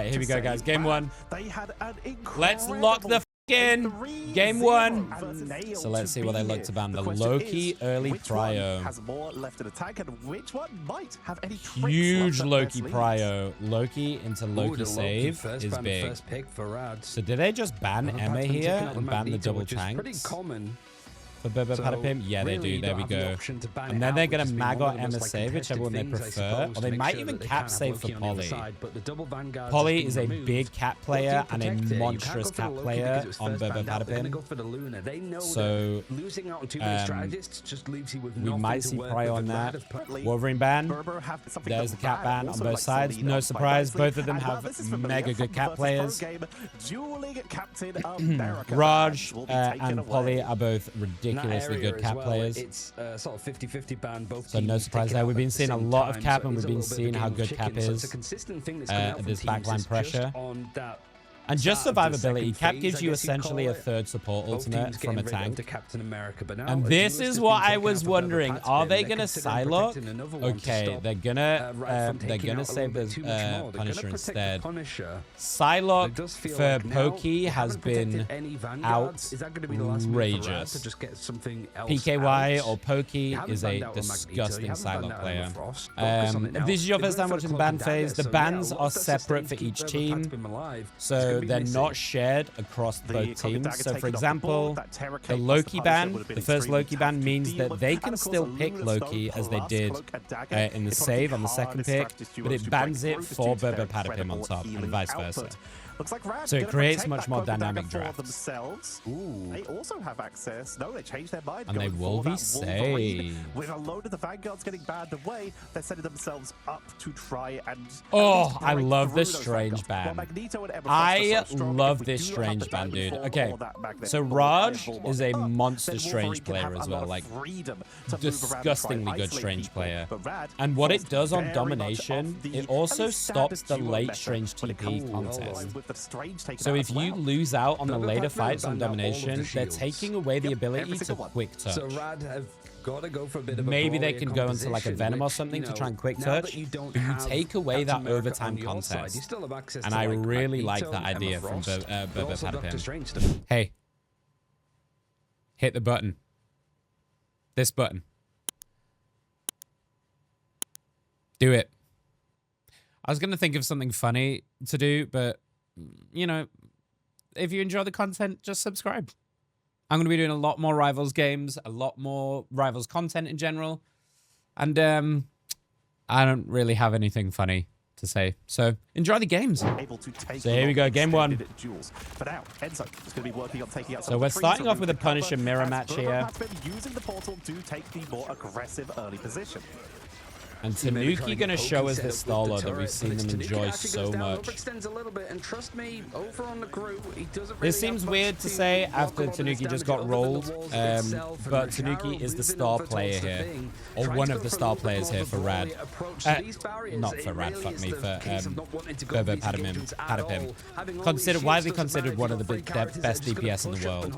right, here we go, guys. Game one. Let's lock the in game one. So let's see what they look to ban. The Loki early prio. Huge Loki prio. Loki into Loki save is big. So did they just ban Emma here and ban the double tanks? For brbrpatapim? Yeah, they do. There we go. And then they're going to mag or Emma save, whichever one they prefer. Or they might even cap save for Polly. Polly is a big cat player and a monstrous cat player on brbrpatapim. So we might see prio on that. Wolverine ban. There's the cat ban on both sides. No surprise. Both of them have mega good cat players. Raj and Polly are both ridiculously good cap players. It's sort of 50-50 ban. Both so no surprise there. We've been seeing a lot of cap, and we've been seeing how good cap is. This backline pressure. And just survivability. Cap gives you essentially a third support ultimate from a tank. And this is what I was wondering. Are they gonna Psylocke? Okay, they're gonna save the Punisher instead. Psylocke for Pokey has been outrageous. PKY or Pokey is a disgusting Psylocke player. If this is your first time watching the ban phase, the bans are separate for each team. So they're not shared across both teams. So for example, the Loki ban, the first Loki ban means that they can still pick Loki as they did in the save on the second pick, but it bans it for brbrpatapim on top and vice versa. So it creates much more dynamic drafts. They also have access. No, they changed their mind. And they will be saved. With a load of the Vanguards getting banned away, they're setting themselves up to try and... Oh, I love this strange ban. I love this strange ban, dude. Okay, so Raj is a monster strange player as well. Like, disgustingly good strange player. And what it does on domination, it also stops the late strange TP contest. So if you lose out on the later fights on domination, they're taking away the ability to quick touch. Maybe they can go into like a Venom or something to try and quick touch, but you take away that overtime contest. And I really like that idea from brbrpatapim. Hey, hit the button. This button. Do it. I was going to think of something funny to do, but you know, if you enjoy the content, just subscribe. I'm going to be doing a lot more Rivals games, a lot more Rivals content in general. And I don't really have anything funny to say. So enjoy the games. So here we go, game one. So we're starting off with a Punisher mirror match here. And Tanuki gonna show us the Starlord that we've seen them enjoy so much. This seems weird to say after Tanuki just got rolled, but Tanuki is the star player here, or one of the star players here for Rad. Not for Rad, fuck me, for brbrpatapim. Considered widely considered one of the best DPS in the world.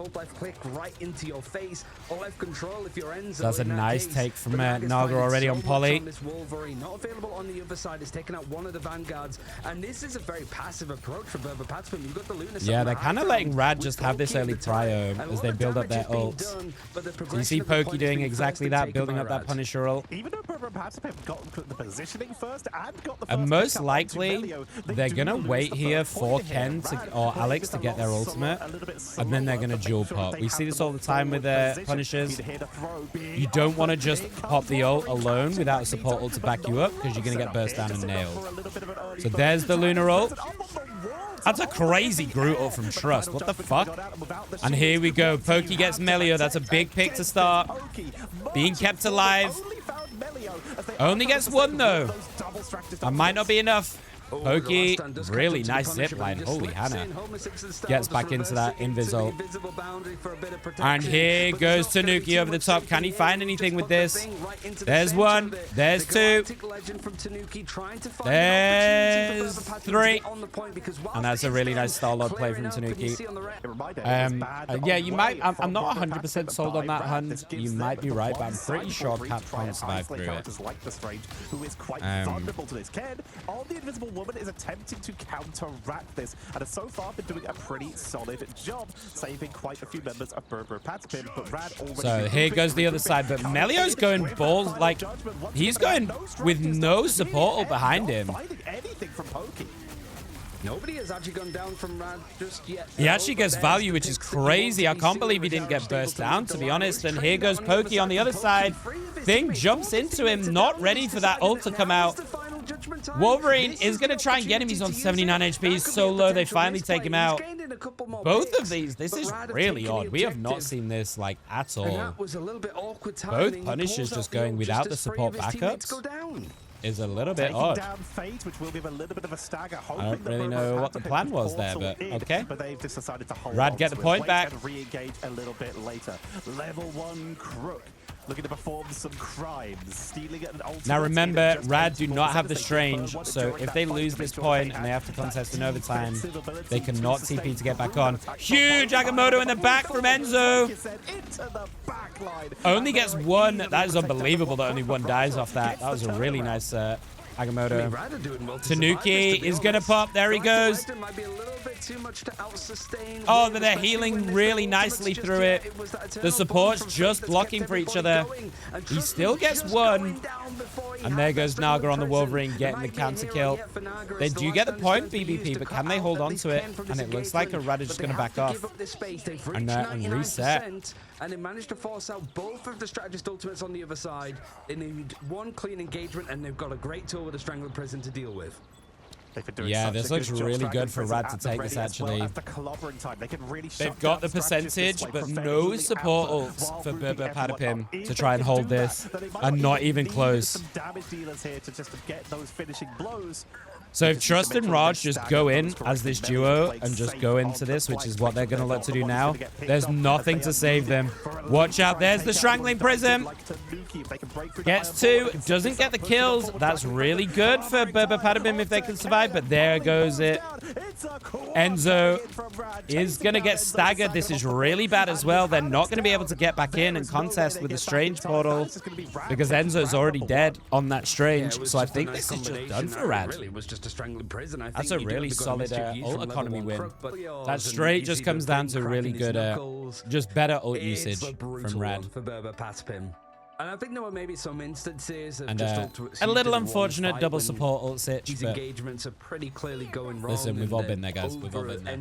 That's a nice take from Naga already on Polly. Wolverine not available on the other side. Has taken out one of the Vanguards, and this is a very passive approach for brbrpatapim. You've got the Luna. Yeah, they're kind of letting Rad just have this early prio as they build up their ults. So you see Pokey doing exactly that, building up that Punisher ult. Even though brbrpatapim got the positioning first and got the and most likely they're gonna wait here for Ken or Alex to get their ultimate, and then they're gonna dual pop. We see this all the time with their Punishers. You don't want to just pop the ult alone without a support ult to back you up, because you're going to get burst down and nailed. So there's the Lunar ult. That's a crazy Groot ult from Trust. What the fuck? And here we go. Pokey gets Melio. That's a big pick to start. Being kept alive. Only gets one, though. That might not be enough. Pokey, really nice zipline. Holy Hannah. Gets back into that invis-ult. And here goes Tanuki over the top. Can he find anything with this? There's one. There's two. There's three. And that's a really nice Starlord play from Tanuki. Yeah, you might... I'm not 100% sold on that hunt. You might be right, but I'm pretty sure Cap can't survive through it. Woman is attempting to counteract this and has so far been doing a pretty solid job, saving quite a few members of brbrpatapim. But Rad already. So here goes the other side, but Melio's going balls, like, he's going with no support behind him. Anything from Pokey. Nobody has actually gone down from Rad just yet. He actually gets value, which is crazy. I can't believe he didn't get burst down, to be honest. And here goes Pokey on the other side. Thing jumps into him, not ready for that ult to come out. Wolverine is going to try and get him. He's on 79 HP. He's so low, they finally take him out. Both of these, this is really odd. We have not seen this, like, at all. Both Punishers just going without the support backups is a little bit odd. Down Fate, which will give a little bit of a stagger, I don't really know what the plan was there, but okay. But they've just decided to hold Rad on get the to point it, back. and re-engage a little bit later. Level 1 Crook looking to perform some crimes, stealing an ultimate. Now remember, Rad do not have the Strange, so if they lose this point and they have to contest in overtime, they cannot TP to get back on. Huge Agamotto in the back from Enzo. Only gets one. That is unbelievable that only one dies off that. That was a really nice Agamotto. Tanuki is going to pop. There he goes. Oh, but they're healing really nicely through it. The support's just blocking for each other. He still gets one. And there goes Naga on the Wolverine getting the counter kill. They do get the point, BBP, but can they hold on to it? And it looks like a Rad is just going to back off. And reset. And they managed to force out both of the strategist ultimates on the other side. They need one clean engagement, and they've got a great tool with the Strangler Prison to deal with. Yeah, this looks really good for Rad to take this, actually. They've got the percentage, but no support ults for brbrpatapim to try and hold this, and not even close. So if Trust and Raj just go in as this duo and just go into this, which is what they're going to look to do now, there's nothing to save them. Watch out. There's the Strangling Prism. Gets two. Doesn't get the kills. That's really good for brbrpatapim if they can survive, but there goes it. Enzo is going to get staggered. This is really bad as well. They're not going to be able to get back in and contest with the Strange portal because Enzo's already dead on that Strange. So I think this is just done for Rad. That's a really solid ult economy win. That straight just comes down to really good, just better ult usage from Rad. And I think there were maybe some instances of and just a little unfortunate double support ult sitch. These engagements are pretty clearly going wrong. Listen, we've all been there, guys. We've all been there.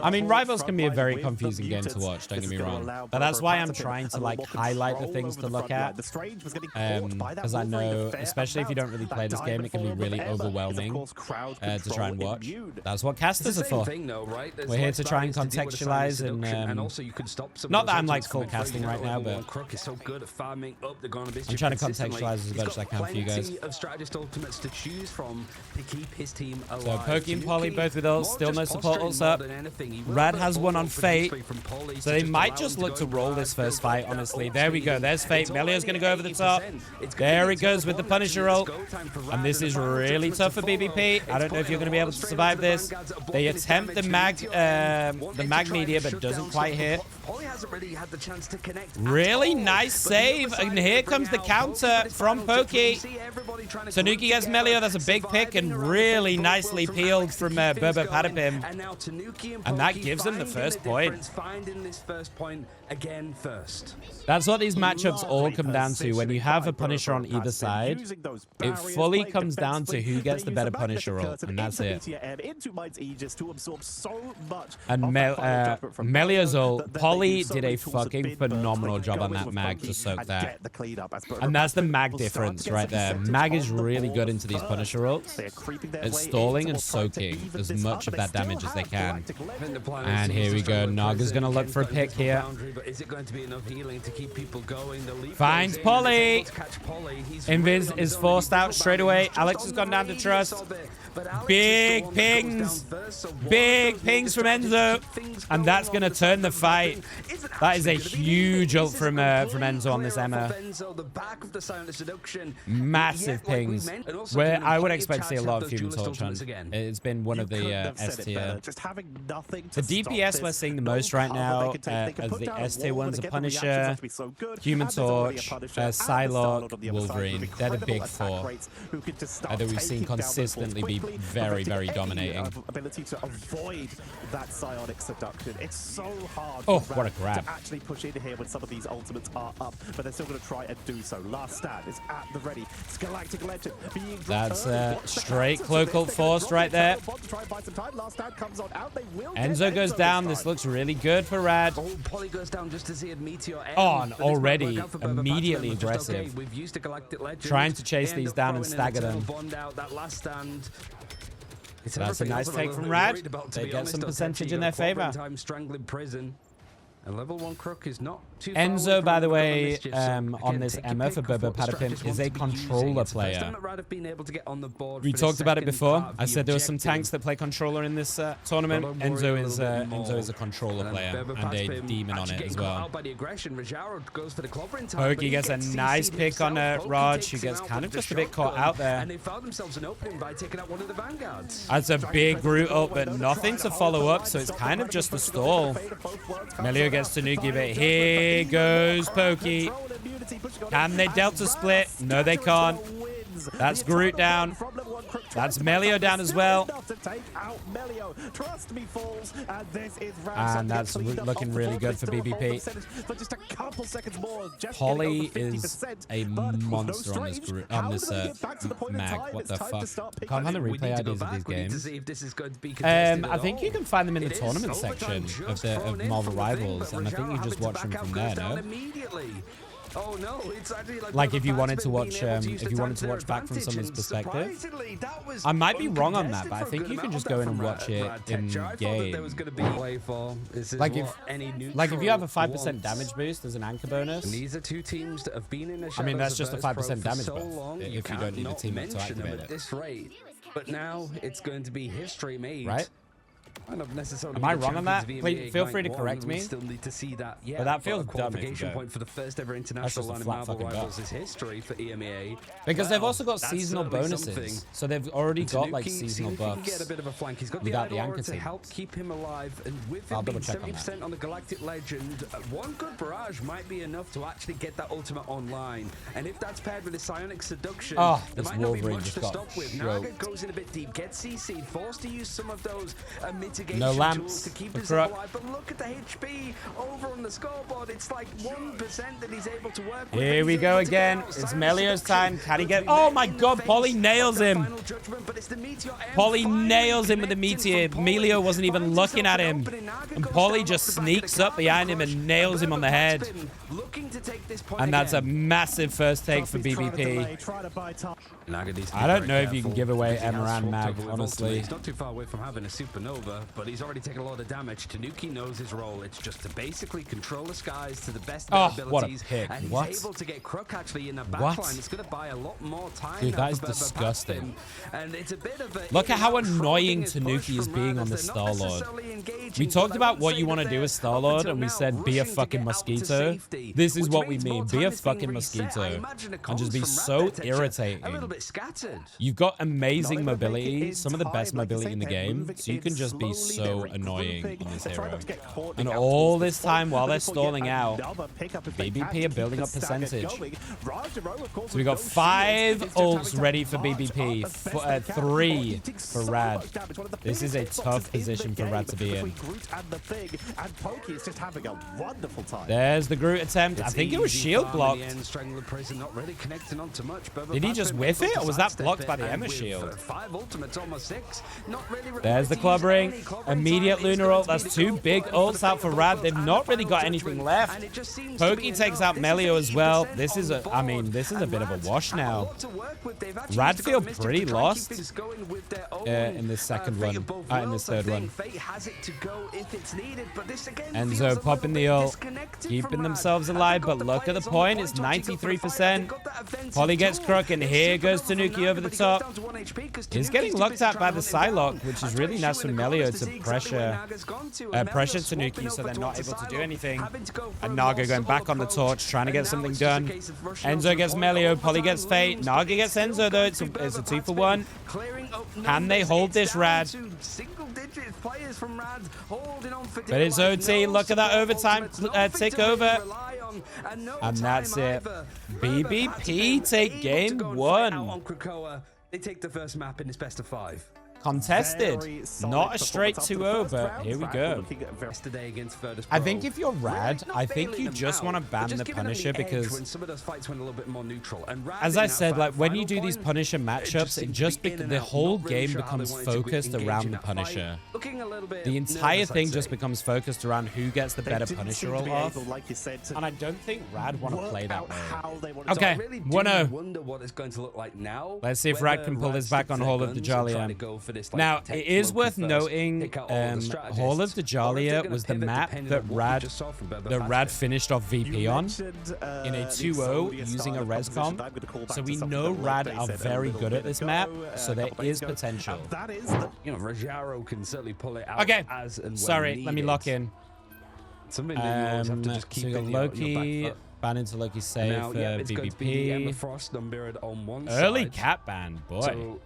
I mean, Rivals can be a very confusing game to watch, don't get me wrong. But that's why I'm trying to, like, highlight the things to look at. Because I know, especially if you don't really play this game, it can be really overwhelming to try and watch. That's what casters are for. We're here to try and contextualize and... not that I'm, like, full casting right now, but... I'm trying to contextualize as much as I can for you guys. So Pokey and Polly both with ults, still no support ults up. Rad has one on Fate, so they might just look to roll this first fight, honestly. There we go, there's Fate. Melio's going to go over the top. There he goes with the Punisher ult. And this is really tough for BBP. I don't know if you're going to be able to survive this. They attempt the mag media, but doesn't quite hit. Really nice save. And here comes the counter from Pokey. Tanuki gets Melio. That's a big pick and really nicely peeled from brbrpatapim. And that gives them the first point. That's what these matchups all come down to. When you have a Punisher on either side, it fully comes down to who gets the better Punisher ult, and that's it. And Melio's ult, Polly did a fucking phenomenal job on that mag to soak that. And that's the mag difference right there. Mag is really good into these Punisher ults at stalling and soaking as much of that damage as they can. And here we go. Naga's going to look for a pick here. Finds Polly. Invis is forced out straight away. Alex has gone down to Trust. Big pings. Big pings from Enzo. And that's going to turn the fight. That is a huge ult from Enzo on this Emma. Enzo, the back of the Silent Seduction. Massive Yeah, like we pings. meant- and also Where giving them I would plenty of expect to see a chance lot have of those Human duelist Torch on. ultimates again. It's been one of the Couldn't have S said it better. tier. Just having nothing The to stop DPS this. we're seeing the No most right cover now they can take. They can as put the down a S tier wall, ones but are again, the reactions Punisher, have to be so good. Human And there's already a Torch, Punisher and a Psylocke, Psylocke on the other side Wolverine. with They're the big incredible attack four rates who can just start that we've seen taking down those consistently balls be quickly, very, preventing very any, dominating. ability to avoid that psionic seduction. It's so hard Oh, for what a Rad grab. to actually push in here when some of these ultimates are up, but they're still going to try and do so. Last stand is at the ready. It's Galactic Legend being That's returned. What's the straight answer to cloak this? ult They're gonna force drop right it. there. Bond to try and buy some time. Last stand comes on out. They will get Enzo goes Enzo down. this This time. looks really good for Rad. Oh, Polly goes down just to see a meteor end. On But this might already, work out for Berber immediately Patapim, but just okay. aggressive. We've used a Galactic Legend. Trying to chase They end these up down and throwing stagger an eternal them. Bond out that last stand. It's That's a everything nice else I'm take little from bit Rad. worried about, to They be get honest. some I'll percentage tell in you, their favor. Quadrant time strangling prison. A level 1 crook is not too far away Enzo, from by the level way, mischief, so on again, this take your Emma pick for of Berber what the Patapim strategist is wants a to be using. controller It's the first player. time that Rad have been able to get on the board We for talked the about it second before. part of I the said there were some objective. tanks that play controller in this tournament. But don't worry Enzo a is little bit more. Enzo is a controller And player Berber and a Patapim demon on actually it getting as caught well. out by the aggression. Rajaro goes for the clobbering time, Pokey but he gets a gets nice CC'd pick on himself. Pokey Raj. takes He him gets out kind with of the just a bit caught shotgun, out there. And they found themselves an opening by taking out one of the vanguards. That's a big Groot ult, but nothing to follow up, so it's kind of just a stall. Melio gets Tanuki, but here goes Pokey. Can they Delta split? No, they can't. That's Groot down. That's Melio down as well. And that's looking really good for BBP. Polly is a monster on this group, mag. What the fuck? Can't find the replay IDs of these games. I think you can find them in the tournament section of Marvel Rivals, and I think you just watch them from there, no? Oh no, it's actually Like if you wanted to watch back from someone's perspective. I might be wrong on that, but I think you can just go in and watch it in game. Like if you have a 5% damage boost as an anchor bonus. And these are two teams that have been in the I mean, that's just a Shadows of 5% Pro damage for so buff long, if you don't need a team up to mention them activate at it. this rate. But now it's going to be history made. Right? Am I wrong on that? Please, feel free to correct me. Still need to see that. Yeah, but that feels dumb if you qualification don't. point for the first ever That's international just a line of flat Marvel fucking Rivals buff. is history for EMEA. Because they've also got that's seasonal certainly bonuses. something. So they've already got like Tanuki, seasonal see if he can buffs. get a bit of a flank. He's got without the the Idol anchor to teams. help keep him alive, and with I'll him being double check on that. 70% on the Galactic Legend, one good barrage might be enough to actually get that ultimate online. And if that's paired with a Psionic Seduction, Oh, there this might not be Wolverine much just to got stop with. choked. Naga goes in a bit deep, gets CC'd, forced to use some of those mitigation No tools lamps to keep for himself Crook. alive. But look at the HP over on the scoreboard. It's like 1% that he's able to work with. Here we go again. It's Melio's time. Can he get... Oh my god, Polly nails him. Polly nails him with the meteor. Melio wasn't even looking at him. And Polly just sneaks up behind him and nails him on the head. And that's a massive first take for BBP. I don't know if you can give away Emma and Mag, honestly. He's not too far away from having a supernova, but he's already taken a lot of damage. Tanuki knows his role. It's just to basically control the skies to the best of their what a abilities. pick. And he's What? able to get Crook actually in the back What? line. It's going to buy a lot more time. Dude, now that is for Berber disgusting. Patapim. And it's a bit of a, Look at how it's not annoying trolling Tanuki his is push being from on Rad, this as they're not Star-Lord. necessarily engaging, We but talked I about would what say you that want to do they're with Star-Lord, up and we until said now be a rushing to fucking get out to mosquito. safety, This is which what we means mean. more Be time a is being fucking reset. I mosquito. imagine it And just comes be from so Rad that they're irritating. a little bit scattered. You've got amazing Not even make it mobility, in some of the best time, like you mobility say, in the they're game, moving so you in can just be slowly, so they're annoying regrouping, on this they're trying hero. not to get caught And out all towards this the spawn, time while but they're before stalling yet out, another pickup if they BBP can are to keep building the up stagger percentage. going. Rajaro, of course, So we got with no 5 shields, is just having ults to ready for march BBP, up as best they can. 3 Eating for so Rad. much damage, one of the This is a biggest tough hitboxes in the position for game Rad to be in. between Groot and the Thing, and Pokey is just having a wonderful time. There's the Groot attempt. I think it was shield blocked. Did he just whiff it, or was that blocked by the Emma shield? There's the club ring. Immediate lunar ult. That's 2 big ults out for Rad. They've not really got anything left. Pokey takes out Melio as well. This is a, I mean, this is a bit of a wash now. Rad feel pretty lost in this second one, in this third one. go if it's needed, but this again Enzo popping the ult, keeping themselves alive, but look at the point. It's 93%. Polly gets Crook, and here goes Tanuki over the top. He's getting looked at by the Psylocke, which is really nice from Melio to pressure Tanuki so they're not able to do anything. And Naga going back on the torch, trying to get something done. Enzo gets Melio, Polly gets Fate. Naga gets Enzo, though. It's a 2-for-1. Can they hold this, Rad? But it's OT. Look at that overtime tick over. And that's it. BBP take game 1. They take the first map in this best of 5. Contested. Not a straight 2-0, but here we go. I think if you're Rad, I think you just want to ban the Punisher because, as I said, like when you do these Punisher matchups, it just the whole game becomes focused around the Punisher. The entire thing just becomes focused around who gets the better Punisher roll off. And I don't think Rad want to play that way. Okay, 1-0. Let's see if Rad can pull this back on Hall of the Jolly. Now, it is worth noting Hall of the Jalia was the map that Rad finished off VP on in a 2-0 using a res comp. So we know Rad are very good at this map, so there is potential. You know, Rajaro can certainly pull it out. Okay, as and when sorry, let me needed. lock in. Something that you always have to just keep so we got in your Loki, back foot. ban into Loki save Now, for it's going to be the Emma BBP. Frost Numbered on one Early side. cat ban, boy. So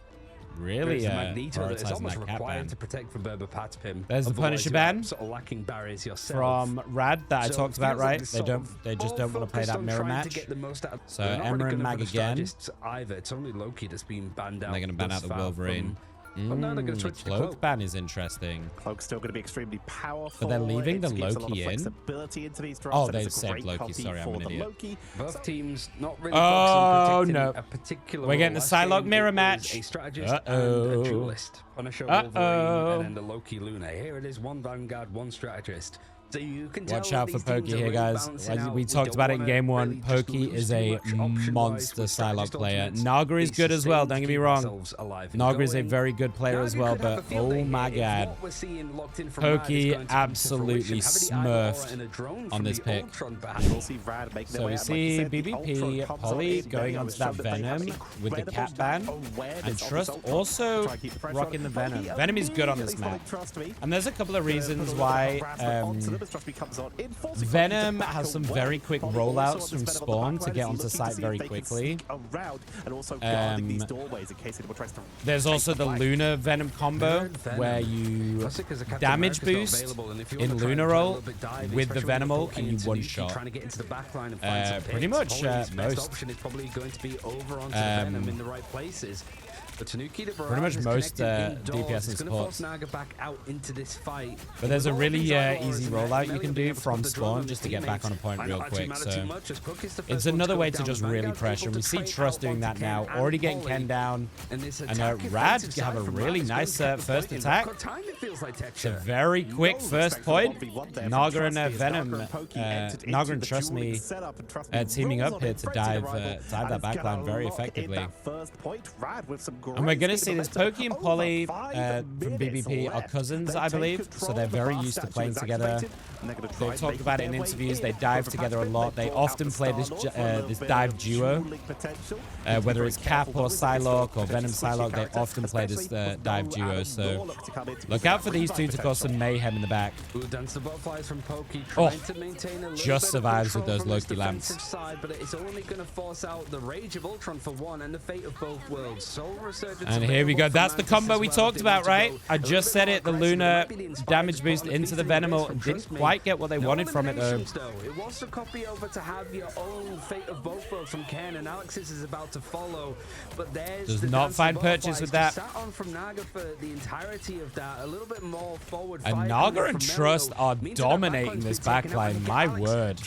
really there's the Magneto that is prioritizing almost that cat required ban. to protect from brbrpatapim. There's the Otherwise, Punisher you're ban sort of lacking barriers yourself. From Rad that I So talked it about, feels like right? it's They sort don't. of They just all don't want to play focused that on mirror trying to match. get the most out. So They're not Emma really and gonna Mag go for again. strategists either. It's only Loki that's been banned out. They're going to ban out the Wolverine. But now they're going to The switch to cloak ban is interesting. Cloak's still going to be extremely powerful. But they're leaving the It gives a lot of Loki in. flexibility into these drops, Oh, and they it's a saved great Loki. copy Sorry, I'm for an the idiot. Loki. Both teams not really Oh, focused on no. protecting a particular We're getting the role. Last Psylocke game, mirror it was match. A strategist and Uh-oh. a duelist. Punisher, Wolverine, and then the Loki Luna. Here it is, one Vanguard, one strategist. So you can Watch tell out for these teams Pokey are here, really guys. balancing As out. we talked don't about it in wanna game 1. really just Pokey lose is too a much option-wise monster with Psylocke strategist player. ultimates. Naga is They good as well, sustain don't get to me keep wrong. themselves alive and Naga is a going. very good player as Naga well, could have but a field oh day my here if god. what we're seeing locked in from Rad is Pokey going to come to absolutely fruition. Having the Aura smurfed and a drone on from this the pick. Ultron back. We'll see Rad making their So way we out. Like you see said, the BBP, Ultron comes Polly on. going Melio onto has that shown that they have Venom with the incredible cat ban. awareness And of this Trust Ultron. also Try and keep the pressure rocking the on. Venom. Pokey Venom is good on this immediately map. trust me. And there's a couple of reasons why Venom has some very quick rollouts from spawn to get onto site very quickly. There's also the Luna Venom combo where you damage boost in Luna roll with the Venom ult and you one shot. Pretty much most. Pretty much most DPS and supports. But there's a really easy rollout you can do from spawn just to get back on a point real quick. So it's another way to just really pressure. And we see Trust doing that now, already getting Ken down. And Rad have a really nice first attack. It's a very quick first point. Naga and Venom, Naga and Trust Me teaming up here to dive that backline very effectively. And we're going to see this. Pokey and Polly from BBP are cousins, I believe. So they're very used to playing together. They've talked about it in interviews. They dive together a lot. They often play this dive duo. Whether it's Cap or Psylocke or Venom Psylocke, they often play this dive duo. So look out for these two to cause some mayhem in the back. Oh, just survives with those Loki lamps. But it's only going to force out the rage of Ultron for one and the fate of both worlds. And here we go. That's the combo we talked about, right? I just said it. The Luna damage boost into the Venom ult and didn't quite get what they wanted from it, though. It was to copy over to have your own fate of both worlds from Ken, and Alexis is about to follow. But there's does not find purchase with that. Sat on from Naga for the entirety of that. A little bit more forward. And Naga and Trust are dominating this backline. My word.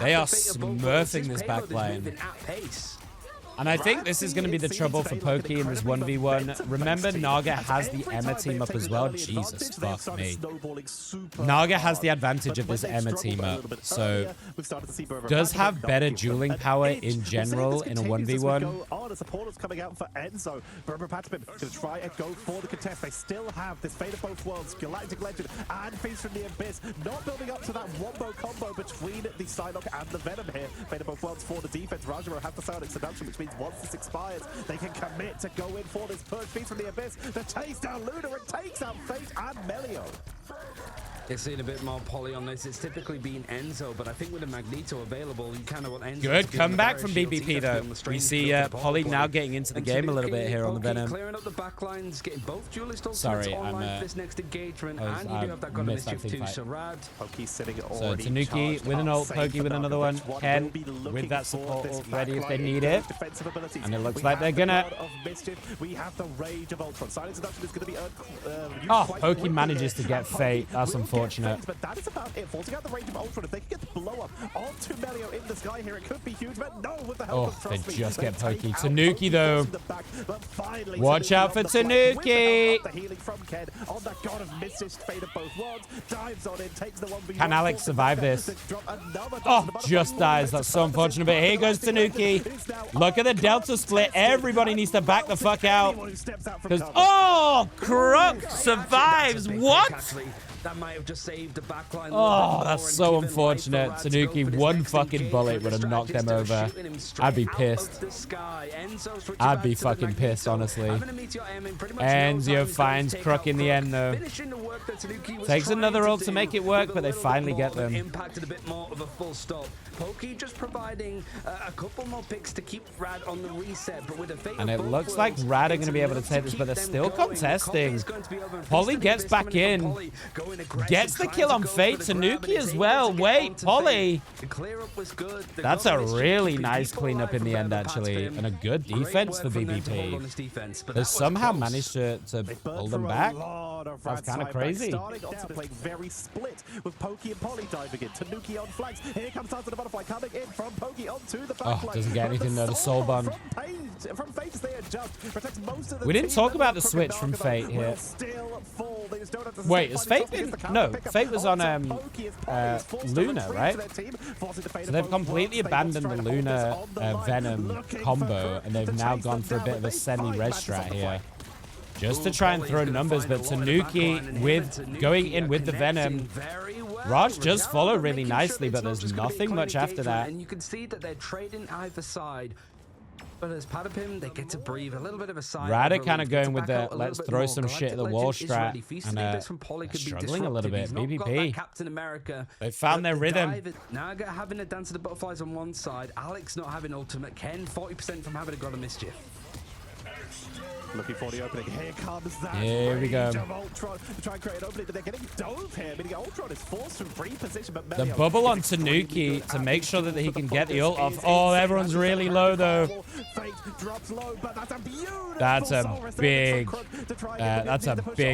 They are smurfing this backline. And I think this is going to be the trouble for Pokey in this 1v1. Remember, Naga has the Emma team up as well. Jesus, fuck me. Naga has the advantage of this Emma team up, so does have better dueling power in general in a 1v1. The supporters coming out for Enzo. brbrpatapim going to try and go for the contest. They still have this Fate of Both Worlds, Galactic Legend, and Feast from the Abyss. Not building up to that wombo combo between the Psylocke and the Venom here. Fate of Both Worlds for the defense. Rajaro has the Psionic Seduction, which means once this expires, they can commit to go in for this push. Feast from the Abyss to chase down Luna and takes out Fate and Melio. It's seen a bit more poly on this. It's typically been Enzo, but I think with the Magneto available, you kind of want Enzo. Good comeback from BBP though. We see Poly now getting into the game a little bit here on the Venom. Clearing up the backlines, getting both duelist ultimates Sorry, online for this next engagement, and you do have that God of Mischief too. So Rad. Pokey sitting So Tanuki with an ult, Pokey with another one. Ken with that support ult ready if they need it. And it looks like they're gonna. We have the Rage of Ultron. Silence Seduction is going to be oh, Pokey manages to get Fate. That's unfortunate. But that is about it. Forcing out the Rage of Ultron. If they can get the blow up onto Melio in the sky here, it could be huge. But no, with the help of Trust they just get Pokey. out Tanuki though. Watch out for Tanuki. The healing from Ken on the God of Mischief, Fate of Both Worlds. Dives on in, takes the 1v1. Can Alex survive this? Oh, just dies. That's so unfortunate. But here goes Tanuki. Look at the Delta split. Everybody needs to back the fuck out. Because, oh, Crook survives. What? That might have just saved the backline. Oh, that's so unfortunate. Tanuki, one fucking bullet would have knocked them over. I'd be pissed. I'd be fucking pissed, honestly. Enzo finds Crook in the end, though. Takes another ult to make it work, but they finally get them. Impacted a bit more of a full stop. Pokey just providing a couple more picks to keep Rad on the reset, but with a Fate and it looks like Rad are going to be able to take this, but they're still contesting. Poly gets back in. Gets the kill on Fate. Tanuki as well. Wait, Poly. That's a really nice cleanup in the end, actually. And a good defense for BBP. They somehow managed to pull them back. That's kind of crazy. Starting off playing very split with Pokey and Poly diving in. Tanuki on flanks. Here comes Sons of the Butterfly coming in from Pokey onto the backline. Oh, doesn't get anything though. The soul bond. From Fate, they adjust. Protects most of the we didn't talk about the switch from Fate here. Wait, is Fate in? No, Fate was on Luna, right? So they've completely abandoned the Luna Venom combo, and they've now gone for a bit of a semi-res strat here. Just to try and throw numbers, but Tanuki with going in with the Venom. Raj does follow really nicely, but there's nothing much after that. And you can see that they're trading either side. But as Patapim, they get to breathe a little bit of a sigh. Rada kind of going with the let's throw some shit at the wall strat, and struggling a little bit. BBP. Captain America. They found their rhythm. Naga having a dance of the butterflies on one side. Alex not having ultimate. Ken 40% from having a God of Mischief. Looking for the opening. Here comes that. Here we go. Ultron to try and create an opening, but they're getting dove here. Meaning Ultron is forced from free position, but the bubble on Tanuki to make sure that he can get the ult off. Oh, everyone's really low though. That's a big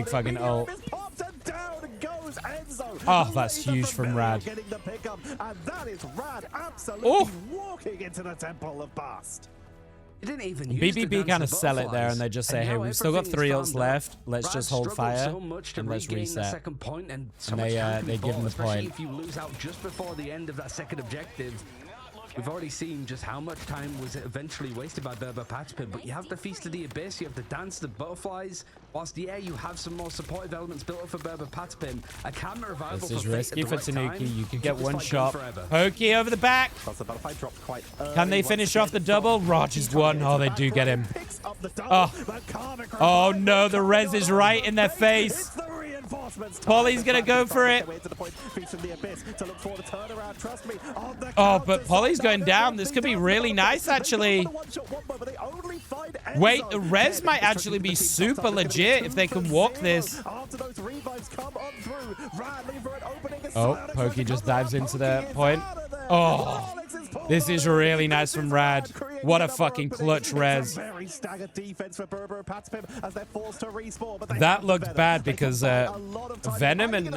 fucking ult. Oh, that's huge from Rad. Oh. Walking into the Temple of Bast. BBB kind of sell it there, and they just say, hey, we've still got 3 ults left. Let's just hold fire, and let's reset. And they give them the point. If you lose out just before the end of that second objective, we've already seen just how much time was eventually wasted by brbrpatapim, but you have the Feast of the Abyss, you have the Dance of the Butterflies, whilst, yeah, you have some more supportive elements built up for brbrpatapim. A camera revival. This is risky for Tanuki. You could get one shot. Pokey over the back. Can they finish off the double? Rogers won. Oh, they do get him. Oh no, the res is right in their face. Poly's gonna go for it. Oh, but Poly's going down. This could be really nice, actually. Wait, the res might actually be super legit if they can walk this. Oh, Pokey just dives into the point. Oh. This is really nice from Rad. What a fucking clutch res. Very staggered defense for brbrpatapim as they're forced to respawn. But That looked bad because Venom and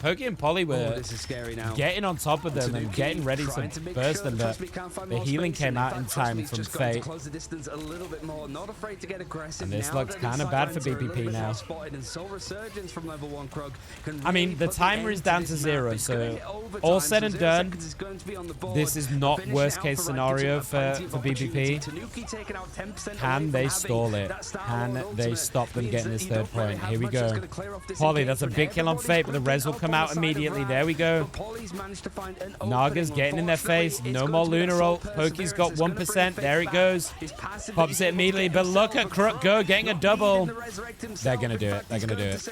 Pokey and Polly were getting on top of them and getting ready to burst them, but the healing came out in time from Fate. And this looks kind of bad for BPP now. I mean, the timer is down to 0, so all said and done, this is not worst case scenario for BPP. Can they stall it? Can they stop them getting this 3rd point? Here we go. Polly, that's a big kill on Fate, but the res will come out immediately. There we go. Naga's getting in their face. No more Lunar ult. Pokey's got 1%. There it goes. Pops it immediately, but look at Crook go getting a double. They're going to do it. They're going to do it.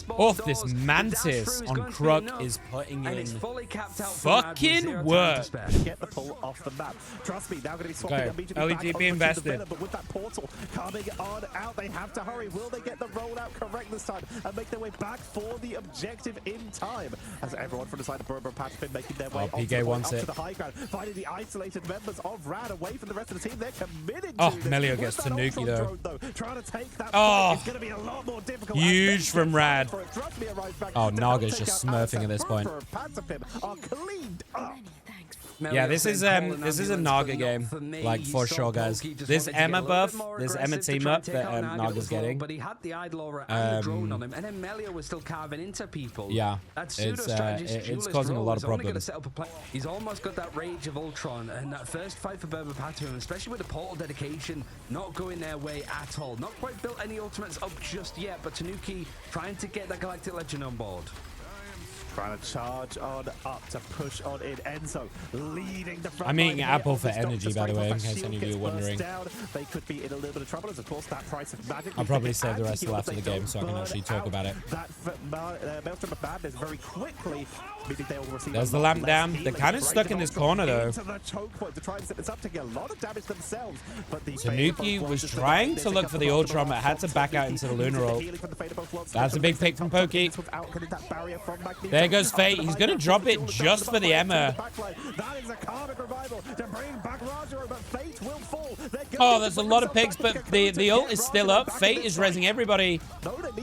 Oh, this Mantis on Crook is putting in fucking work. Get the pull off the map. Trust me, now going to be swapping immediately. Early DP invested. But with that portal coming on out, they have to hurry. Will they get the rollout correct this time and make their way back for the objective in time? As everyone from the side of brbrpatapim making their way PK wants up it. to the high ground, finding the isolated members of Rad away from the rest of the team. They're committed Oh, to this. Melio gets Tanuki though. Trying to take that oh, it's going to be a lot more difficult. huge from Rad. Oh, Naga's just smurfing at this point. Are cleaned up. Yeah, this is a Naga game, like for sure, guys. This Emma buff, this Emma team up that Naga's getting. But he had the Idolaura and the drone on him, and then Melio was still carving into people. Yeah, it's causing a lot of problems. He's almost got that rage of Ultron, and that first fight for brbrpatapim, especially with the portal dedication, not going their way at all. Not quite built any ultimates up just yet, but Tanuki trying to get that Galactic Legend on board. Trying to charge on up to push on in. Enzo leading the front. I'm eating line apple here. for energy, by the way, in case any of you are wondering. They could be in a little bit of trouble, as of course that price of magic. I'll probably save the rest till after the game so I can actually talk about it. That Maelstrom of Madness very quickly. There's the lamp down. They're kind of stuck in this corner though. Tanuki was trying to look for the Ultron, but had to back out into the Lunar ult. That's a big pick from Pokey. There goes Fate. He's going to drop it just for the Emma. Oh, there's a lot of picks, but the ult is still up. Fate is rezzing everybody.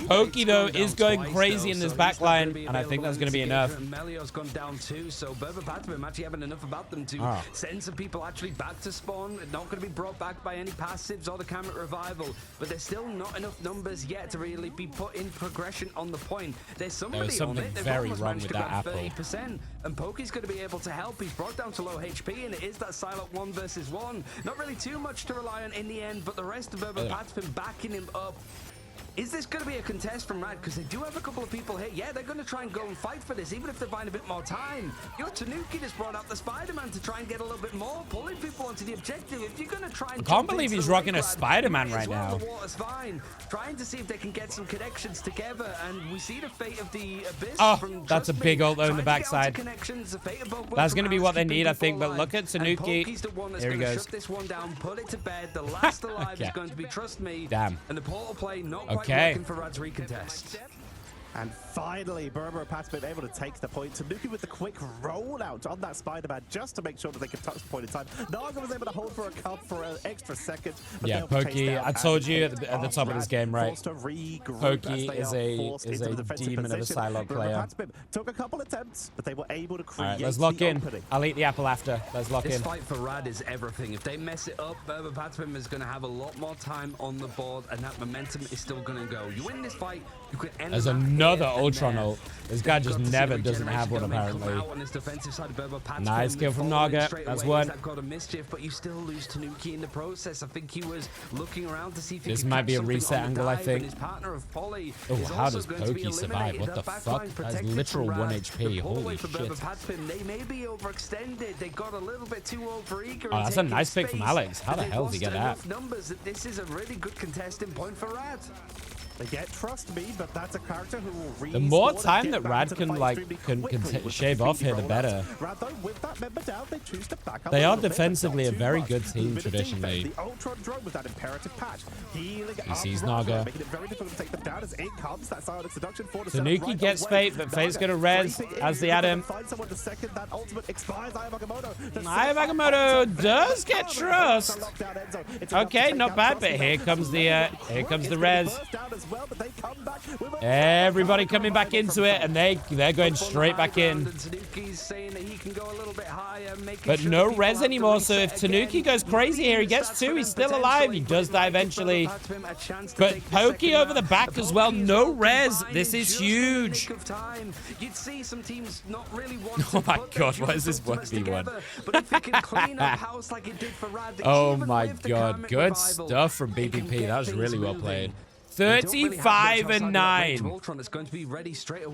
Pokey, though, is going crazy in this backline, and I think that's going to be enough. Melio's gone down too, so brbrpatapim actually having enough about them to send some people actually back to spawn. Not going to be brought back by any passives or the Camera Revival, but there's still not enough numbers yet to really be put in progression on the point. There's somebody on it. They've very almost wrong managed with to that grab apple. 30%, and Pokey's going to be able to help. He's brought down to low HP, and it is that Psylocke 1 versus 1. Not really too much to rely on in the end, but the rest of brbrpatapim backing him up. Is this going to be a contest from Rad? Because they do have a couple of people here. Yeah, they're going to try and go and fight for this, even if they're buying a bit more time. Your Tanuki just brought out the Spider-Man to try and get a little bit more, pulling people onto the objective. If you're going to try and... I can't believe he's rocking a Spider-Man right now. The water's fine. Trying to see if they can get some connections together, and we see the fate of the Abyss. Oh, that's a big ult though in the backside. That's going to be what they need, I think, but look at Tanuki. Here he goes. Shut this one down, put it to bed. The last alive is going to be Trust Me. Damn. And the portal play not quite working for Rad's recontest. And finally, brbrpatapim able to take the point. Tanuki with the quick rollout on that Spider-Man just to make sure that they could touch the point in time. Naga was able to hold for a cup for an extra second. Yeah, Pokey, I told you at the top of this game, right? Pokey is a demon of a Psylocke player. Took a couple attempts, but they were able to create. All right, let's lock in. I'll eat the apple after. Let's lock in. This fight for Rad is everything. If they mess it up, brbrpatapim is going to have a lot more time on the board, and that momentum is still going to go. You win this fight, you could end There's another Ultron ult. This guy just never doesn't have one, apparently. Nice kill from Naga. That's one. But you still lose Tanuki in the process. I think he was looking around to see if this might be a reset angle, I think. Oh, how does Pokey survive? What the fuck? That's literal 1 HP. Holy shit. They may be overextended. They got a little bit too overeager. Oh, that's a nice pick from Alex. How the hell did he get that? Numbers that this is a really good contesting point for Rad. They get trust me, but that's a character who will The more time that Rad can shave off here, the better. They are defensively a very good team traditionally. He sees Naga. Tanuki gets Fate, but Fate's gonna res as the Adam. Agamotto does get trust. Okay, not bad, but here comes the res. Everybody coming back into it, and they're going straight back in. But no res anymore, so if Tanuki goes crazy here, he gets 2. He's still alive. He does die eventually. But Pokey over the back as well. No res. This is huge. Oh my god, what is this 1v1? Oh my god, good stuff from BBP. That was really well played. 35-9.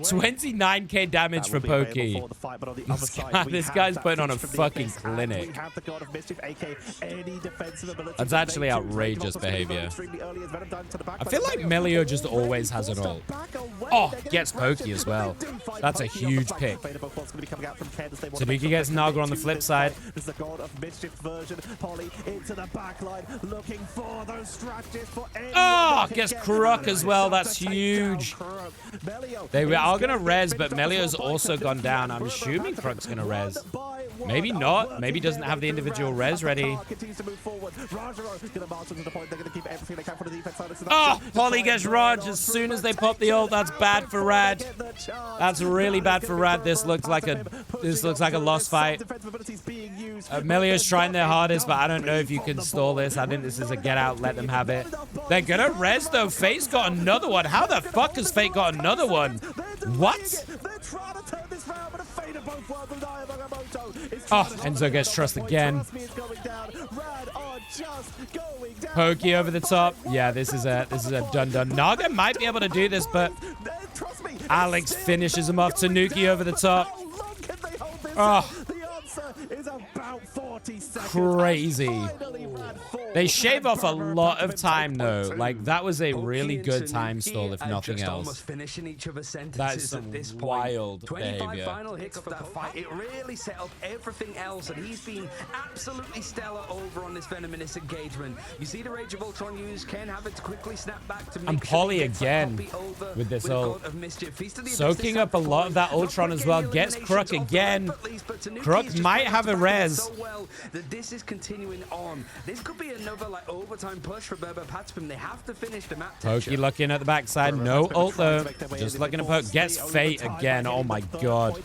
29k damage for Pokey. This guy's putting on a fucking clinic. That's actually outrageous behavior. I feel like Melio just always has an ult. Oh, gets Pokey as well. That's a huge pick. Tanuki gets Naga on the flip side. Oh, gets Kruk as well. That's huge. They are going to res, but Melio's also gone down. I'm assuming Kruk's going to res. Maybe not. Maybe doesn't have the individual res ready. Oh, Polly gets Raj as soon as they pop the ult. That's bad for Rad. That's really bad for Rad. This looks like a lost fight. Melio's trying their hardest, but I don't know if you can stall this. I think this is a get out, let them have it. They're gonna res though. Fate's got another one. How the fuck has Fate got another one? What? Oh, Enzo gets trust again. Pokey over the top. Yeah, this is a done. Naga might be able to do this, but Alex finishes him off. Tanuki over the top. Oh, crazy. They shave off a lot of time, though. Like, that was a really good time stall, if nothing else. That's some wild behavior. Final hits of that fight. It really set up everything else, and he's been absolutely stellar over on this Venomous engagement. You see the Rage of Ultron use, can have it to quickly snap back to make and Polly again with this ult. Soaking up a lot of that Ultron as well. Gets Kruk again. Kruk might have a res. This is continuing on. This could be another like overtime push for brbrpatapim. They have to finish the map. Pokey looking at the backside. No ult though. Just looking to poke. Gets Fate again. Oh my god.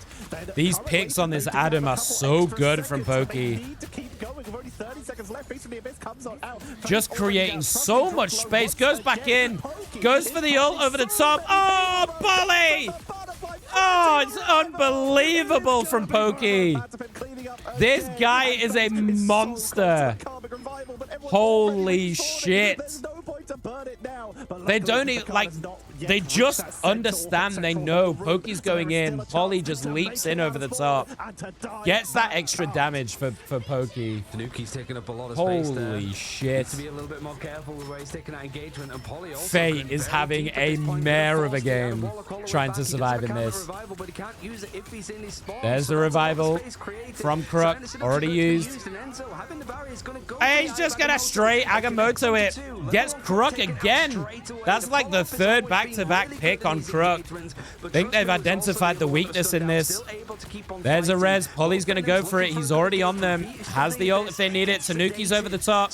These picks on this Adam are so good from Pokey. Just creating so much space. Goes back in. Goes for the ult over the top. Oh, Polly! Oh, it's unbelievable from Pokey. This guy is a monster. Holy shit. They don't even, like, they just understand. They know Pokey's going in. Polly just leaps in over the top. Gets that extra damage for Pokey. Tanuki's taking up a lot of space there. Holy shit. To be a little bit more careful with where he's taking that engagement. And Polly also Fate is having a mare of a game trying to survive in this. There's the revival from Kruk. Already used. Hey, he's just gonna straight Agamotto it. Gets Kruk again. That's like the third back-to-back pick on Kruk. I think they've identified the weakness in this. There's a res. Polly's gonna go for it. He's already on them. Has the ult if they need it. Tanuki's over the top.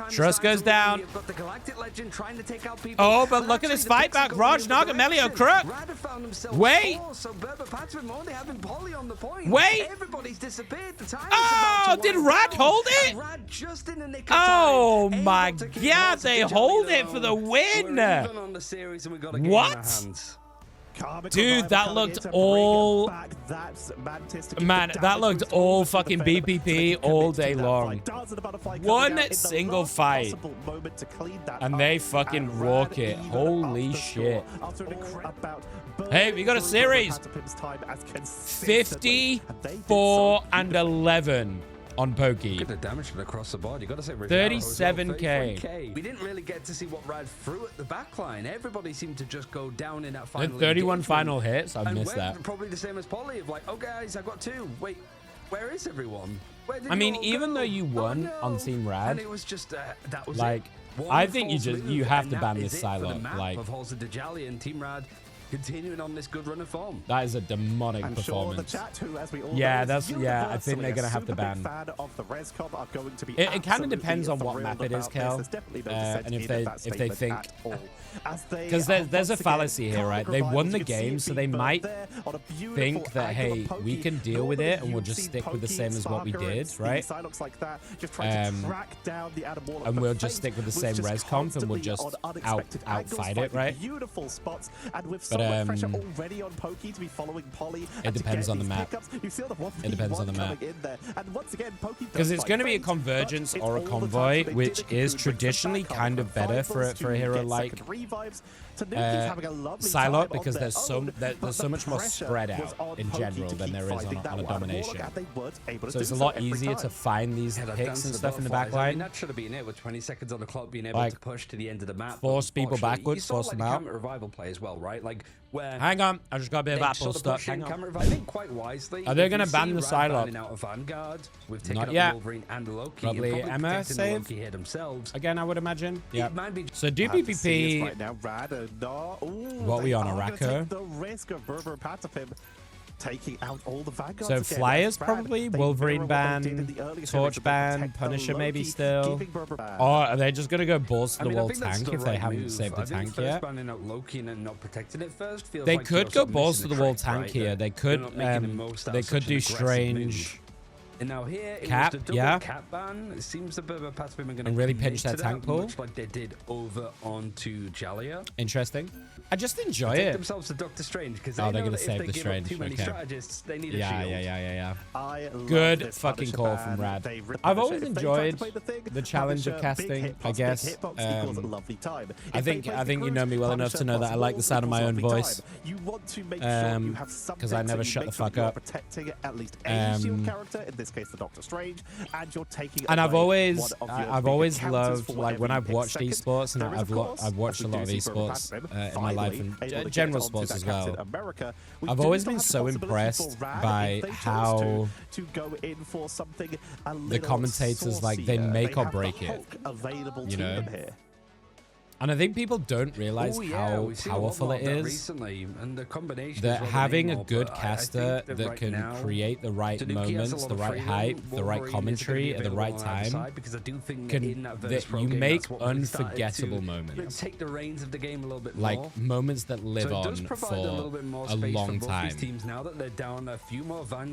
Trust goes down. Oh, but look at this fight back. Raj, Naga, Melio, Kruk. Wait. Wait. Oh, did Rad hold it? Oh my god, they hold it for the win. What? Dude, that looked all... Man, that looked all fucking BPP all day long. One single fight. And they fucking rock it. Holy shit. Hey, we got a series. 54-11. on Pokey. Look at the damage across the board. You got to say 37k. We didn't really get to see what Rad threw at the backline. Everybody seemed to just go down in that final. 31 final hits. I and missed that. Probably the same as Polly of like, oh guys, I got 2. Wait, where is everyone? Where did I mean, you all even go? though you won on Team Rad, and it was just that was like, I think you have to ban this Psylocke. Like, of Halls of Djali and Team Rad continuing on this good run of form. that is a demonic performance. Yeah, I think they're gonna have to ban. It kind of depends on what map it is, Kel, and if they think, because there's a fallacy here, right? They won the game, so they might think that, hey, we can deal with it and we'll just stick with the same as what we did, right? And we'll just stick with the same res comp and we'll just outfight it, right? But it depends on the map. It depends on the map. Because it's going to be a convergence or a convoy, which is traditionally kind of better for a hero like Psylocke, because there's so much more spread out in general than there is on a domination. So it's a lot easier to find these picks and stuff in the back line. That should have been it with 20 seconds on the clock, being able to push to the end of the map. Force people backwards, force them out. Revival play as well, right? Like where hang on, I just got a bit of Apple stuff. Hang on. I think quite wisely. Are they going to ban the Psylocke? Out of Vanguard, we've taken Not yet. Wolverine and Loki. Probably Emma save again, I would imagine. Yeah. So do BPP. What are we on, Arako? The risk of brbrpatapim taking out all the Vanguards. So Flyers probably, Wolverine ban, Torch ban, Punisher maybe still. Or are they just going to go balls to the wall tank if they haven't saved the tank yet? They could go balls to the wall tank here. They could do Strange. And now here, Cap, yeah. Cap ban. It seems the brbrpatapim are going to really pinch that tank pool, much like they did over onto Jalia. Interesting. I just enjoy Take it. themselves to Doctor Strange because they're going to save the Strange. Too many strategists, they need a shield. Yeah. Good fucking call from Rad. I've always enjoyed the challenge of casting, I guess. I think you know me well enough to know that I like the sound of my own voice. Because I never shut the fuck up. Case the Doctor Strange, and you're taking. And I've always loved, like, when I've watched esports, and I've watched a lot of esports in my life, and general sports as well. I've always been so impressed by how the commentators, like, they make or break it, you know. And I think people don't realize how powerful it is that having a good caster that can create the right moments, the right hype, the right commentary at the right time, that you make unforgettable moments. Like moments that live on for a long time.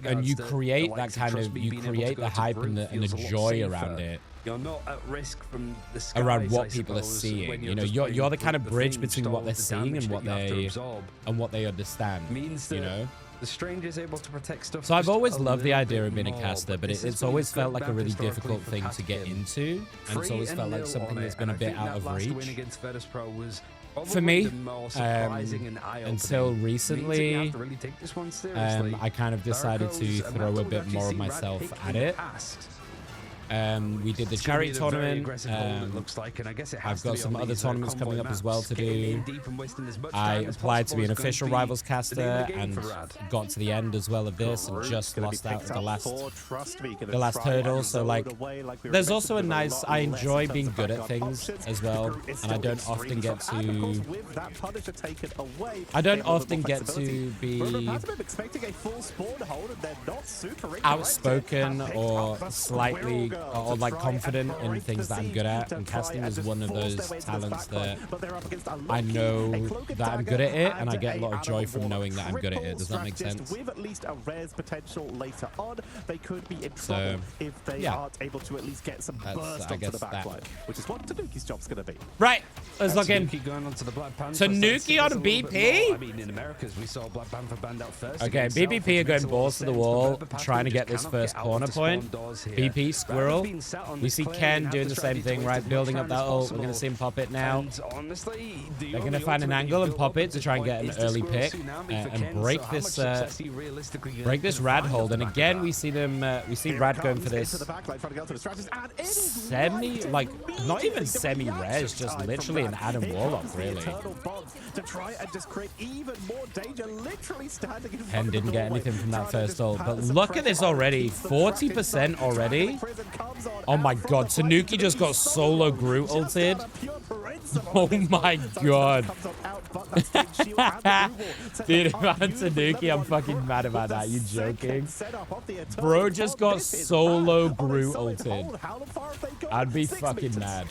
And you create that kind of, you create the hype and the joy around it. You're not at risk from the skies, around what people are seeing. You know, you're the kind of bridge between what they're seeing and what they understand. You know. The Strange is able to protect stuff. So I've always loved the idea of being a caster, but it's always felt like a really difficult thing to get into, and it's always felt like something that's been a bit out of reach. For me, until recently, I kind of decided to throw a bit more of myself at it. We did the charity tournament. I've got some other tournaments coming up as well to do. I applied to be an official Rivals caster and got to the end as well of this and just lost out at the last hurdle. So, like, there's also a nice, I enjoy being good at things as well, and I don't often get to be outspoken or slightly or like confident in things that I'm good at, and casting is one of those talents that I know that I'm good at it, and I get a lot of joy from knowing that I'm good at it. Does that make sense? With at least a rare's potential later on, they could be in trouble if they aren't able to at least get some burst onto the backline, which is what Tanuki's job's going to be. Right, let's look in. So Nuki on BP? I mean, in Americas, we saw Black Panther banned out first. Okay, BBP are going balls to the wall, trying to get this first corner point. BP, Squirrel general. We see Ken doing the same thing, right? Building up that ult. We're going to see him pop it now. They're going to find an angle and pop it to try and get an early pick and break this rad hold. And again, we see them. We see Rad going for this semi, like not even semi-res, just literally an Adam Warlock, really. Ken didn't get anything from that first ult, but look at this already. 40% already. Oh my god, Tanuki just got solo Groot ulted. Oh my god. Dude, if I'm Tanuki, I'm fucking mad about that. You joking? Bro just got solo Groot ulted. I'd be fucking mad.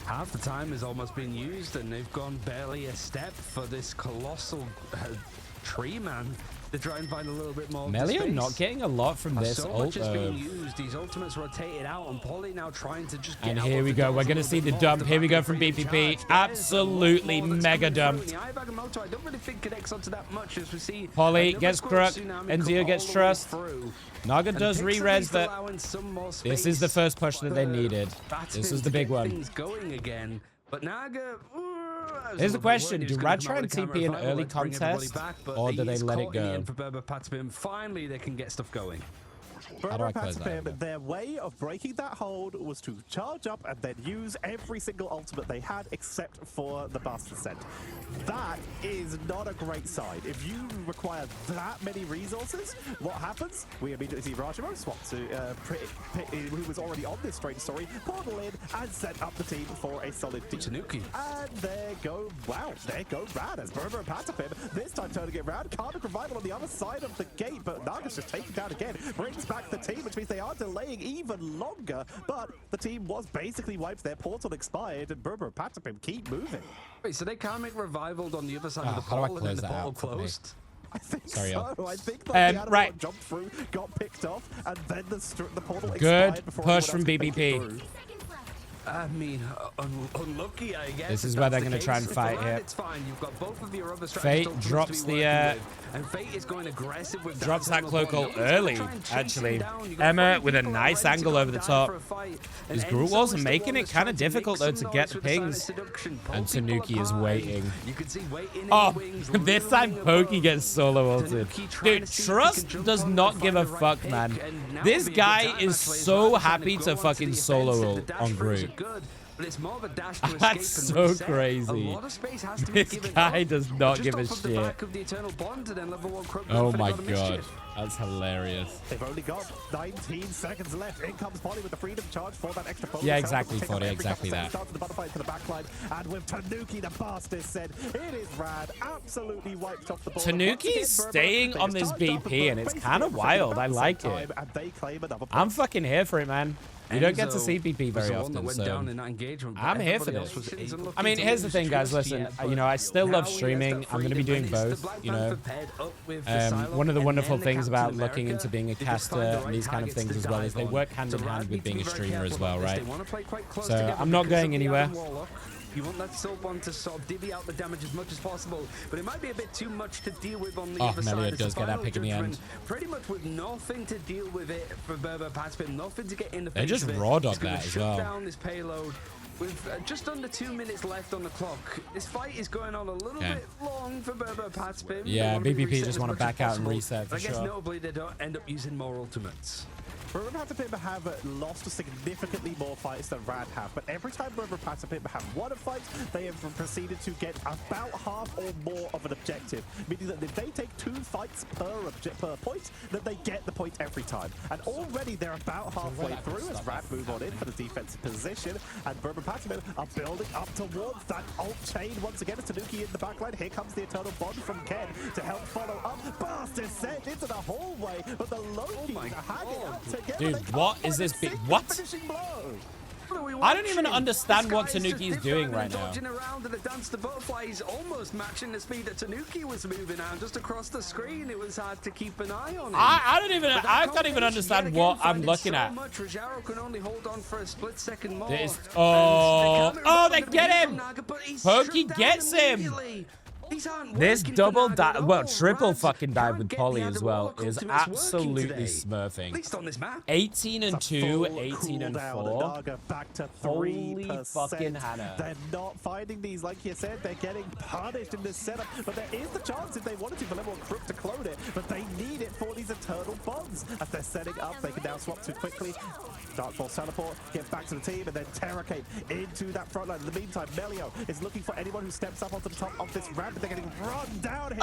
Half the time has almost been used, and they've gone barely a step for this colossal tree man to try and find a little bit more. Melia not getting a lot from this so ult, much is though. being used. These ultimates rotated out, and Polly now trying to just get And out here of we the go. doors We're a going to little see bit the more. dump. Here we go from BPP. Absolutely mega dumped. I don't really think connects onto that much as we see. Polly gets Crook. Enzio gets Trust. Naga does re-res that. This is the first push that they needed. This is the big one. Going again, but Naga. Here's the question. Do Rad try and TP an early contest, or do they let it go? For brbrpatapim, finally they can get stuff going. How do I close that? Their way of breaking that hold was to charge up and then use every single ultimate they had except for the Blast Descent. That is not a great side. If you require that many resources, what happens? We immediately see Rajamo swap to who was already on this strange story, portal in and set up the team for a solid deep. Tanuki. And there go, wow, there go Rad as brbrpatapim, this time turning it around. Karmic Revival on the other side of the gate, but Naga's just taken down again. Brings back the team, which means they are delaying even longer, but the team was basically wiped. Their portal expired, and brbrpatapim keep moving. Wait, so they Karmic Revivaled on the other side of the How do I portal, and close then the that portal out closed? I think Sorry, so. I think the animal right. jumped through, got picked off, and then the portal Good expired before push anyone from else could make it BBP. through. I mean, unlucky, I guess. This is where they're going to try and fight here. It's fine. You've got both of your other Fate drops the and Fate is going aggressive with drops that cloak ult early, actually. Emma with a nice angle over the top. His Groot walls are making it kind of difficult, though, to get the pings. And Tanuki is waiting. Oh, this time Pokey gets solo ulted. Dude, Trust does not give a fuck, man. This guy is so happy to fucking solo ult on Groot. But it's more of a dash to That's so crazy. This guy does not give a shit. Oh my god. That's hilarious. They've only got 19 seconds left. In comes Polly with the freedom charge for that extra focus. Yeah, exactly, 40, exactly that. Starts the butterfly to the backline, and with Tanuki, the bastard said, it is Rad, absolutely wiped off the board. Tanuki's staying on this BP, and it's kind of wild. I like it. I'm fucking here for it, man. You don't get to see BP very often, so I'm here for this. I mean, here's the thing, guys. Listen, you know, I still love streaming. I'm going to be doing both, you know. One of the wonderful things about looking into being a caster and these kind of things as well is they work hand in hand with being a streamer as well, right? So I'm not going anywhere. You want that Soap one to sort of divvy out the damage as much as possible, but it might be a bit too much to deal with on the other side. Melia does get that pick in the end. Pretty much with nothing to deal with it for brbrpatapim, nothing to get in the face. They just raw dog that as well. Shut down this payload with just under 2 minutes left on the clock. This fight is going on a little bit long for brbrpatapim. Yeah, BBP just want to back out and reset for sure. I guess notably they don't end up using more ultimates. brbrpatapim have lost significantly more fights than Rad have, but every time brbrpatapim have won a fight, they have proceeded to get about half or more of an objective, meaning that if they take 2 fights per point, then they get the point every time. And already they're about halfway through as Rad move on in for the defensive position, and brbrpatapim are building up towards that ult chain once again. As Tanuki in the backline, here comes the Eternal Bond from Ken to help follow up. Blast descent into the hallway, but the Loki hanging out together. Dude, what is this big? What? I don't even understand what Tanuki is doing right now. Around and the dance the butterfly is almost matching the speed that Tanuki was moving at. Just across the screen, it was hard to keep an eye on him. I can't even understand what I'm looking at. Rajaro can only hold on for a split second more. Oh, they get him. Pokey gets him. These aren't This working double for Nag dive, at well, all. triple Rad fucking dive can't with get Polly the as other well Oracle is ultimates working absolutely today. At smurfing. least on this map. 18 and 2, Full 18 and cooldown. 4. Naga back to 3%. Holy fucking Hannah. They're not finding these, like you said. They're getting punished in this setup. But there is the chance if they wanted to for level 1 Crook to clone it. But they need it for these eternal bonds. As they're setting up, they can now swap too quickly. Dark Force teleport, get back to the team, and then Terracate into that front line. In the meantime, Melio is looking for anyone who steps up onto the top of this ramp. They're getting run down here.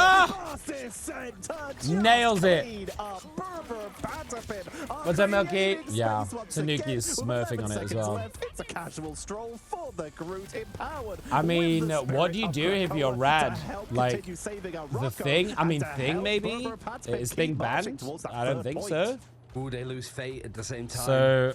Nails it. brbrpatapim. What's up, Milky? Yeah, Tanuki is smurfing on it as well. It's a casual stroll for the Groot empowered. I mean, what do you do if you're Rad? Like, the Thing? I mean, Thing maybe? Is Thing banned? I don't think so. Ooh, they lose Fate at the same time. So,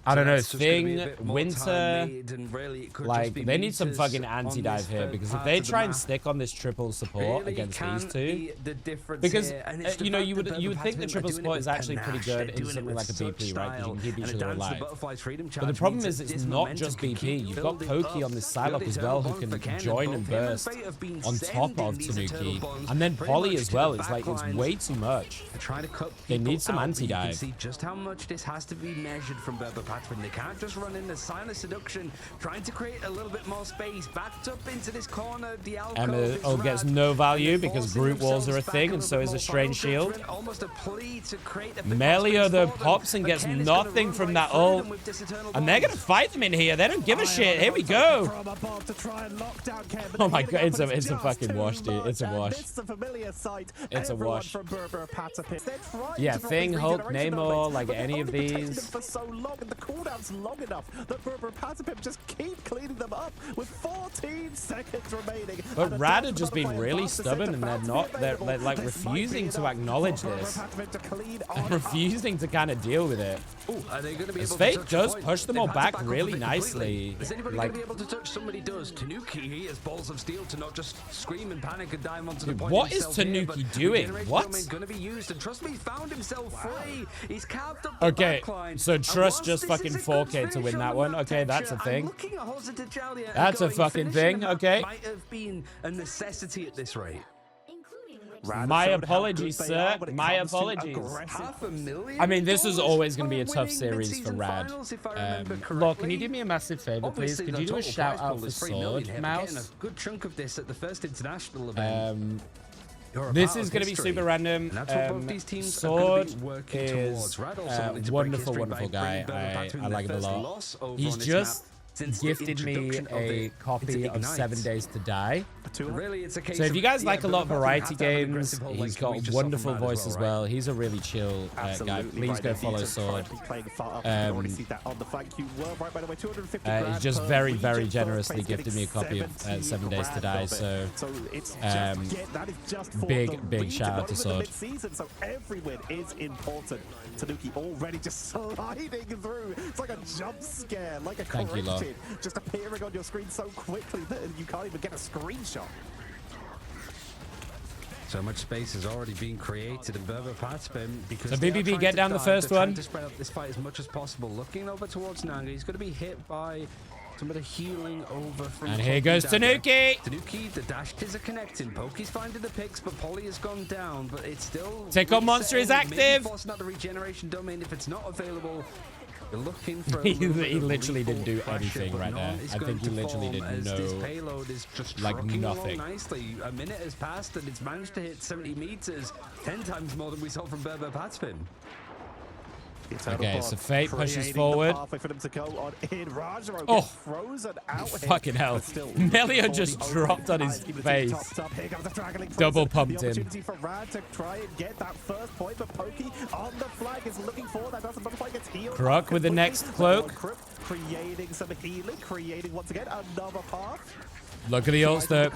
I don't know, that's just gonna be a Thing, bit more Winter, time made, and really it could like, just be they need some meters fucking on anti-dive this here, third because if part they of the try and map. stick on this triple support Really against can't these two, be the difference because, here, and it's the you know, fact you that would think the Burberpatapim are triple doing it support with is actually pretty panache, good they're in doing it something with like a such BP, right? Because you can keep style, each and other a dance to alive. Butterfly's freedom But the charge problem means is that it's this not momentum just can BP. keep You've got building Pokey up. on this side up The as other well, Eternal who can Bond for Ken, join both and him and burst Fate have been on top sending of these Eternal Tanuki. Bonds And then pretty Polly much as to well. the It's like, it's backlines. way too much. They're trying to cut They people need some out, but you anti-dive. can see just how much this has to be measured from Burberpatapim. They can't just run in the silent seduction, trying to create a little bit more space, backed up into this corner. The Emma gets no value because brute walls are a thing, and so is a strange shield. Almost a plea to create a bit more Melio space though for them, pops and but gets Ken is gonna nothing run from right that through ult. them with this Eternal And they're Bond. gonna fight them in here. They don't give a shit. Here we go. From above to try and lock down Ken, but Oh they're my giving god, up, it's and a just fucking wash, too dude. It's a much, wash. and it's a familiar sight. It's a Everyone wash. from Burberpatapim. They're trying Yeah, to drop Thing, these Hulk, regeneration Namor, updates, like but they're any of only protecting these. them for so long, and the cooldown's long enough that Burberpatapim just keep cleaning them up with 14 seconds remaining. But And Rad a are just butterfly being really advances stubborn, into and they're bounce not. They're available. like This might be refusing to enough acknowledge for this. Burberpatapim to clean And on refusing to kind of deal with it. Ooh, are they going to be As able Fate to touch does the point? push them They've all had to back back off really of it nicely. Is anybody Like, going to be able to touch? Somebody does. Tanuki, he has balls of steel to not just scream and panic and dive onto the Dude, point what is himself here, Tanuki but doing? regeneration What? domain's going to be used, and trust me, he's found himself free. He's carved up the Okay, backline. so And trust whilst just this fucking is a good 4K to finish win on that the one. map Okay, that's a texture, thing. I'm looking at Jose Tajalia and That's a going, fucking finishing thing, the map okay. Might have been a necessity at this rate. Rad My showed how apologies, good they sir. are when it My comes to apologies. aggressive. $500,000. I mean, this is always going to be a for tough winning series for mid-season Rad. finals, if I remember Lord, can correctly. you do me a massive favor, please? Obviously, Could the you do a total shout prize out pool for is $3 million Sword, here. We're getting Mouse? a good chunk of this at the first international event. You're a This part is of going to be history. super random. And that's what both these teams are Sword gonna be working is towards. Rad also wanted to break wonderful, history wonderful by guy. bringing Burberpatapim I their like him a first lot. loss over He's on this just map since the gifted me introduction of a it copy into of Ignite. 7 Days to Die. Really, it's a case So if of, you guys yeah, like a lot of Burberpatapim variety have to have an games, aggressive hold, he's like got we a just saw wonderful from Rad voice as right? well. He's a really chill guy. Absolutely Please right. go They follow need to Sword. try and be playing far up. You can already see that on the flank. You were right, by the way, 250 He's grand just per very, region. very First generously place gifted me a copy of 70 7 Days to grand Die. of it. So it's just, that is just for big, the big region, shout out not to even the Sword. mid-season, so every win is important. Tanuki already just sliding through. It's like a jump scare, like a Thank you, Lo. cryptid, just appearing on your screen so quickly that you can't even get a screenshot. So much space has already been created in Burberpatapim because So they are BBB, trying get to down the dive, first they're trying one. to spread out this fight as much as possible. Looking over towards Nanga, he's going to be hit by some of the healing over from. And here Cloaky goes Dagger. Tanuki. Tanuki, the dashes are connecting. Pokey's finding the picks, but Polly has gone down. But it's still. Tick on monster is resetting, maybe active. forcing out the regeneration domain if it's not available. They're looking for. He a little bit of literally lethal didn't do pressure, anything but right none there. is I going think he to literally form did as This no- payload is just like trucking nothing. along nicely. A minute has passed and it's managed to hit 70 meters, 10 times more than we saw from Burberpatapim. Okay, so Fate pushes forward. For them to go on in. Rajaro Oh, gets frozen out here, fucking hell. but still Melio for just the dropped on opening his time, keeping the face. top. Here comes the Dragon Link Double Frozen. pumped The him. opportunity for Rad to try and get that first point, but Pokey on the flag is looking for that. That's a butterfly gets healed. Croc with the completely. next cloak. Crook creating some healing, creating once again another path. Look at the ults though.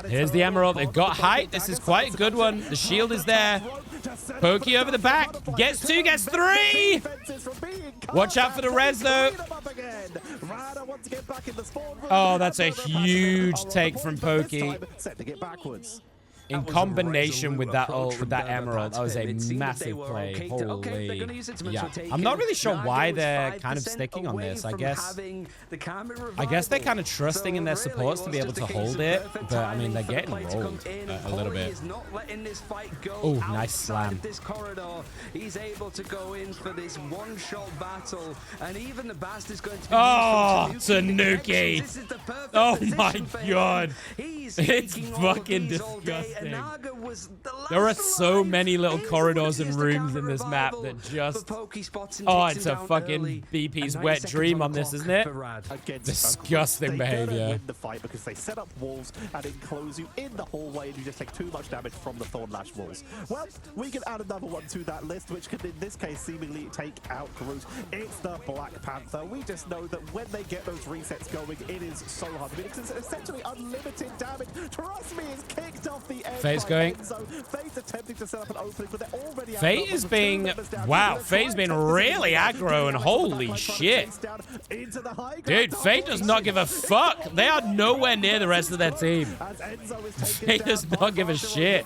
Here's the Emerald. They've got height. This is quite a good one. The shield is there. Pokey over the back. Gets 2, gets 3. Watch out for the res though. Oh, that's a huge take from Pokey. Set to get backwards. in combination with that ult, with that emerald, that was a massive play. Holy. Yeah. I'm not really sure why they're kind of sticking on this. I guess they're kind of trusting in their supports to be able to hold it. But, I mean, they're getting rolled a little bit. Oh, nice slam. He's able to go in for this one-shot battle. And even the Bast is going to be Tanuki. Oh, my God. It's fucking disgusting. There are so many little corridors and rooms in this map that just... Oh, it's a fucking BP's wet dream on this, isn't it? Disgusting behavior. The fight because they set up walls and enclose you in the hallway and you just take too much damage from the Thorn Lash walls. Well, we can add another one to that list, which could in this case seemingly take out Groot. It's the Black Panther. We just know that when they get those resets going, it is so hard. I mean, it's essentially unlimited damage. Trust me, it's kicked off the end. Fate's going. Fate's attempting to set up an opening, but they're already Fate is being... Wow, Fate's been really aggro and holy shit. Dude, Fate does not give a fuck. They are nowhere near the rest of their team. Fate does not give a shit.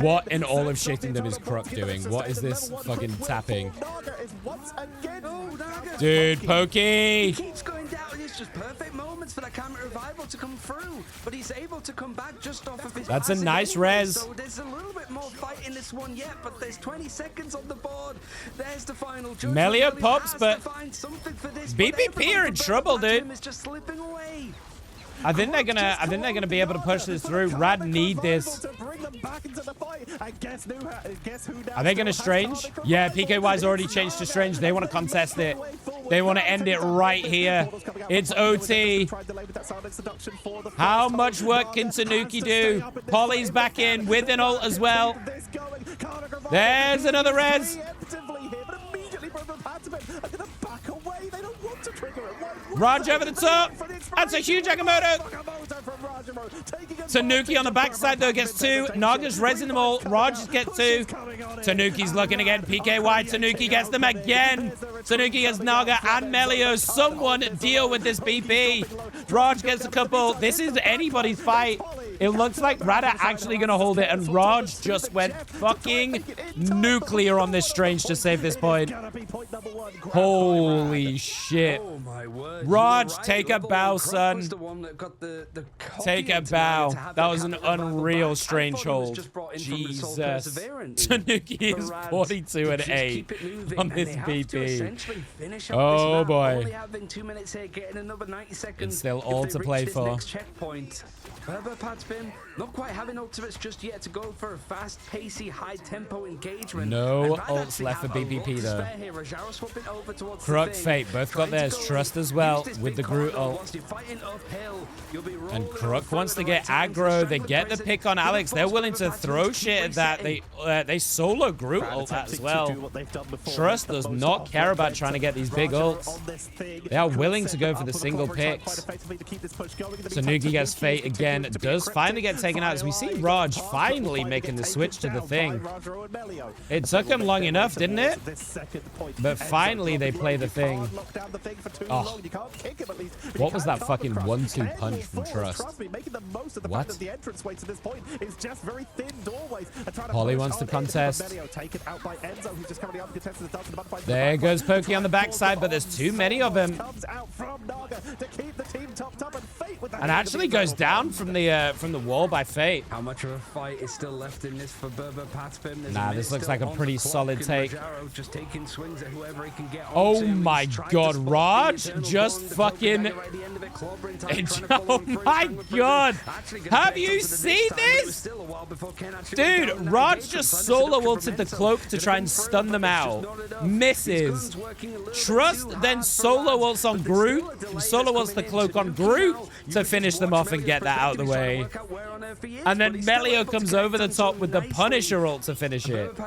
What in all of Shittingdom is Crook doing? What is this fucking tapping? Dude, Pokey! He keeps going down. It's just perfect moments for that camera revival to come through, but he's able to come back just off of his. That's a nice res. So there's a little bit more fight in this one yet, but there's 20 seconds on the board. There's the final judgment. Melia pops, but BPP are in trouble, dude. Is just slipping away. I think they're gonna be able to push this through. Rad need this. Are they gonna Strange? Yeah, PKY's already changed to Strange. They want to contest it. They want to end it right here. It's OT. How much work can Tanuki do? Polly's back in with an ult as well. There's another res. Raj over the top. That's a huge Agamotto. Tanuki on the backside, though, gets two. Naga's rezzing them all. Raj gets two. Tanuki's looking again. PKY. Tanuki gets them again. Tanuki gets Naga and Melio. Someone deal with this BP. Raj gets a couple. This is anybody's fight. It looks like Rada actually going to hold it, and Raj just went fucking nuclear on this Strange to save this point. Holy shit. Oh my word. Raj, take a bow, son. Take a bow. That was an unreal Strange hold. Jesus. Tanuki is 42 and 8 on this BP. Oh boy. It's still all to play for. brbrpatapim not quite having ultimates just yet to go for a fast, pacey, high-tempo engagement. No ults left for BPP, though. Crook, Fate, both got theirs. Trust as well with the Groot ult. And Crook wants to get aggro. They get the pick on Alex. They're willing to throw shit at that. They solo Groot ult as well. Trust does not care about trying to get these big ults. They are willing to go for the single picks. Tanuki gets Fate again. Does finally get taken out as we see Raj finally making the switch to the thing. It took him long enough, didn't it? But finally they play the thing. Oh. What was that fucking 1-2 punch from Trust? What? Polly wants to contest. There goes Pokey on the backside, but there's too many of them. And actually goes down from the wall by Fate. How much of a fight is still left in this for brbrpatapim? Nah, this looks like a pretty solid take. Just taking swings at whoever he can get. Oh my god, Raj just fucking... Oh my god! Have you seen this? Dude, Raj just solo ulted the cloak to try and stun them out. Misses. Trust then solo ults on Groot. Solo ults the cloak on Groot to finish them off and get that out of the way. And then Melio comes over the top with the Punisher ult to finish it.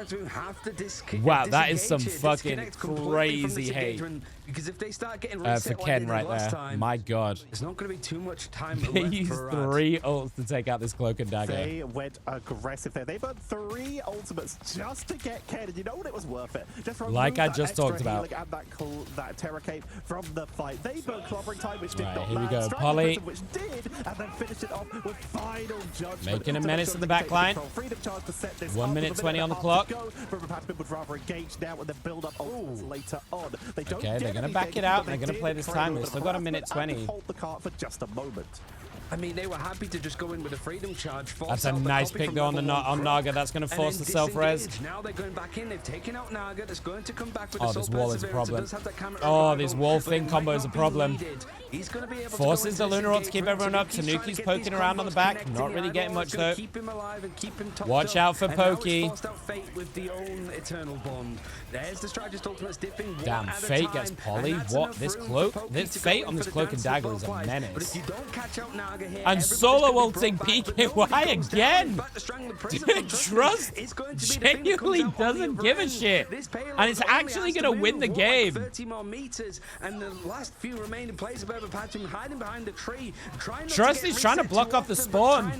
Wow, that is some fucking crazy hate. Because if they start getting for Ken right there. My god. There's not going to be too much time They used 3 ults to take out this cloak and dagger. They went aggressive there. They burned 3 ultimates just to get Ken, and you know what? It was worth it. Just like I just talked about. And that Terror Cape from the fight. They burned clobbering time, which did not here we land. go. Polly. Which did, and then finished it off with final judgment. Making a menace in the back line. 1 minute 20 on the clock. brbrpatapim would rather engage now and then build up later on. They don't Okay, they're going to back it out. They're going to play this time. They've still got a minute 20. Hold the cart for just a moment. I mean, they were happy to just go in with a freedom charge. That's a nice pick though on Naga. That's going to force the self-res. Now they're going back in. They've taken out Naga. That's going to come back with this wall is a problem. Oh, this wall thing combo is a problem. He's going to be able Forces the Lunar Ult to keep everyone up. Tanuki's poking around on the back. Not really getting much though. Watch out for Pokey. With the own eternal bond. There's the strategist ultimates dipping. Damn, Fate gets poly. What? This cloak? This Fate on this cloak and dagger is a menace. But if you don't catch out Naga here, and solo ulting PKY again. Dude, Trust genuinely doesn't give a shit. And it's actually going to win the game. 30 more meters, and the last few remaining players of brbrpatapim hiding behind the tree. Trust is trying to block off the spawn.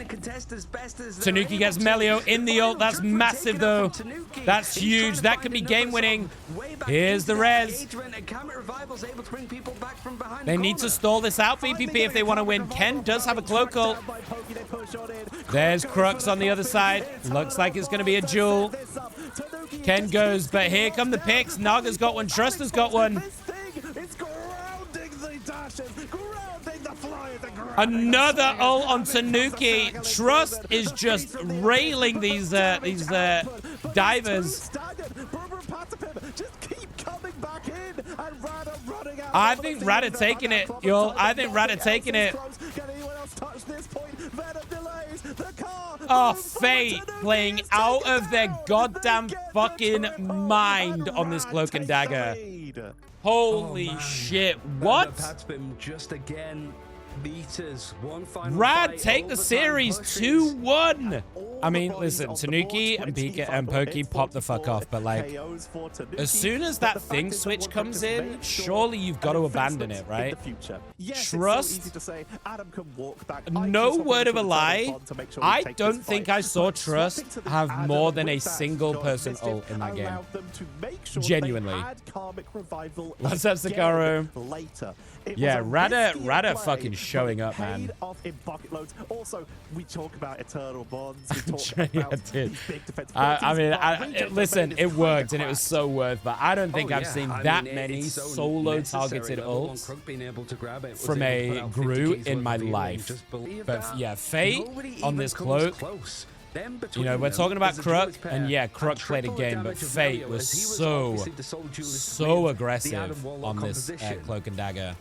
Tanuki gets Melio in the ult. That's massive though. That's huge. That could be game winning. Here's the res. They need to stall this out, BPP, if they want to win. Ken does have a cloak ult. There's Crux on the other side. Looks like it's going to be a duel. Ken goes, but here come the picks. Naga's got one. Trust has got one. Another ult on Tanuki. Trust is just railing these divers. I think Rada taking it, y'all. I think Rada taking it. Oh, Fate playing out of their goddamn fucking mind on this cloak and dagger. Holy shit. What? Just again. Rad take the series 2-1. I mean, listen, Tanuki and Pika and Pokey pop the fuck off, but like, as soon as that thing switch comes in, surely you've got to abandon it, right? Trust. No word of a lie. I don't think I saw Trust have more than a single person ult in that game. Genuinely. Let's have Sakaru. Yeah, Rada fucking showing up, man. Also, we talk about eternal bonds. We talk about big defense. I mean, listen, it worked and it was so worth, but I don't think I've seen that many solo targeted ults from a Groot in my life. But yeah, Fate on this cloak. You know, we're talking about Kruk, and yeah, Kruk played a game, but Fate was so aggressive on this cloak and dagger.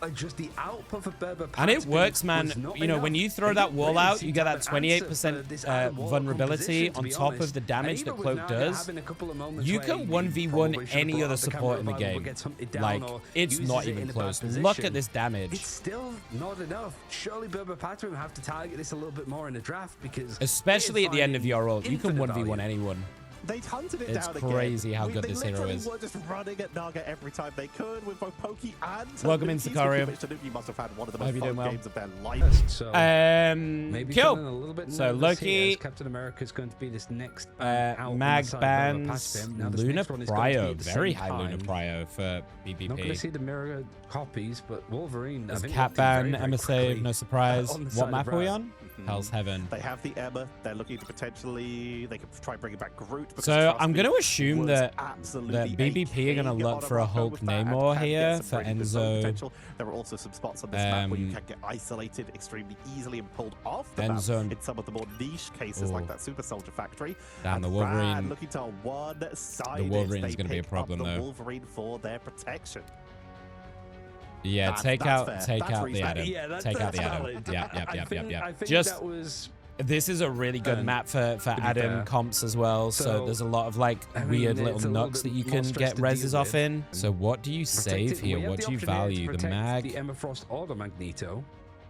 And it works, man. You know, when you throw that wall out, you get that 28% vulnerability on top of the damage that cloak does. You can 1v1 any other support in the game. Like, it's not even close. Look at this damage. It's still not enough. Surely brbrpatapim have to target this a little bit more in the draft, because especially at the end of your ult, you can 1v1 anyone. They hunted it it's down crazy again. how good this hero is. Were just running at Naga every time they could with both Pokey and welcome in, Sakario. Tanuki must have had one of the most fun well. games of their life. So, maybe kill. A little bit so Loki, Captain America is going to be this next mag bans, Lunar Prio, very high Lunar Prio for BBP. Not going to see the mirror copies, but Wolverine. There's Cat ban, Emma save, no surprise. What map are we on? Hell's Heaven. They have the Emma. They're looking to potentially, they could try bringing back Groot. So I'm going to assume that BBP are going to look for a Hulk Namor here for Enzo. There are also some spots on this map where you can get isolated extremely easily and pulled off the map in some of the more niche cases like that Super Soldier Factory. Damn, the Wolverine. Looking to one side. The Wolverine is going to be a problem though. The Wolverine for their protection. Yeah, take out the Adam. Take out the Adam. Yeah. Just this is a really good map for Adam comps as well. So there's a lot of like weird little nuts that you can get reses off in. So what do you save here? What do you value? The mag. The Emma Frost or the Magneto.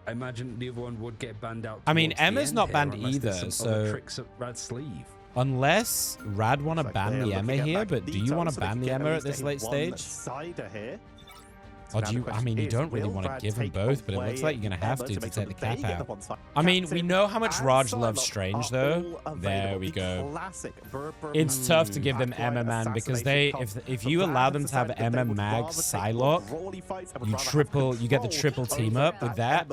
I imagine the other one would get banned out. I mean, Emma's not banned either. So tricks up Rad's sleeve. Unless Rad want to ban the Emma here, but do you want to ban the Emma at this late stage? Or do you, I mean, you don't really want to give them both, but it looks like you're going to have to take the cap out. I mean, we know how much Raj loves Strange, though. There we go. It's tough to give them Emma Man because they, if you allow them to have Emma Mag Psylocke, you get the triple team up with that.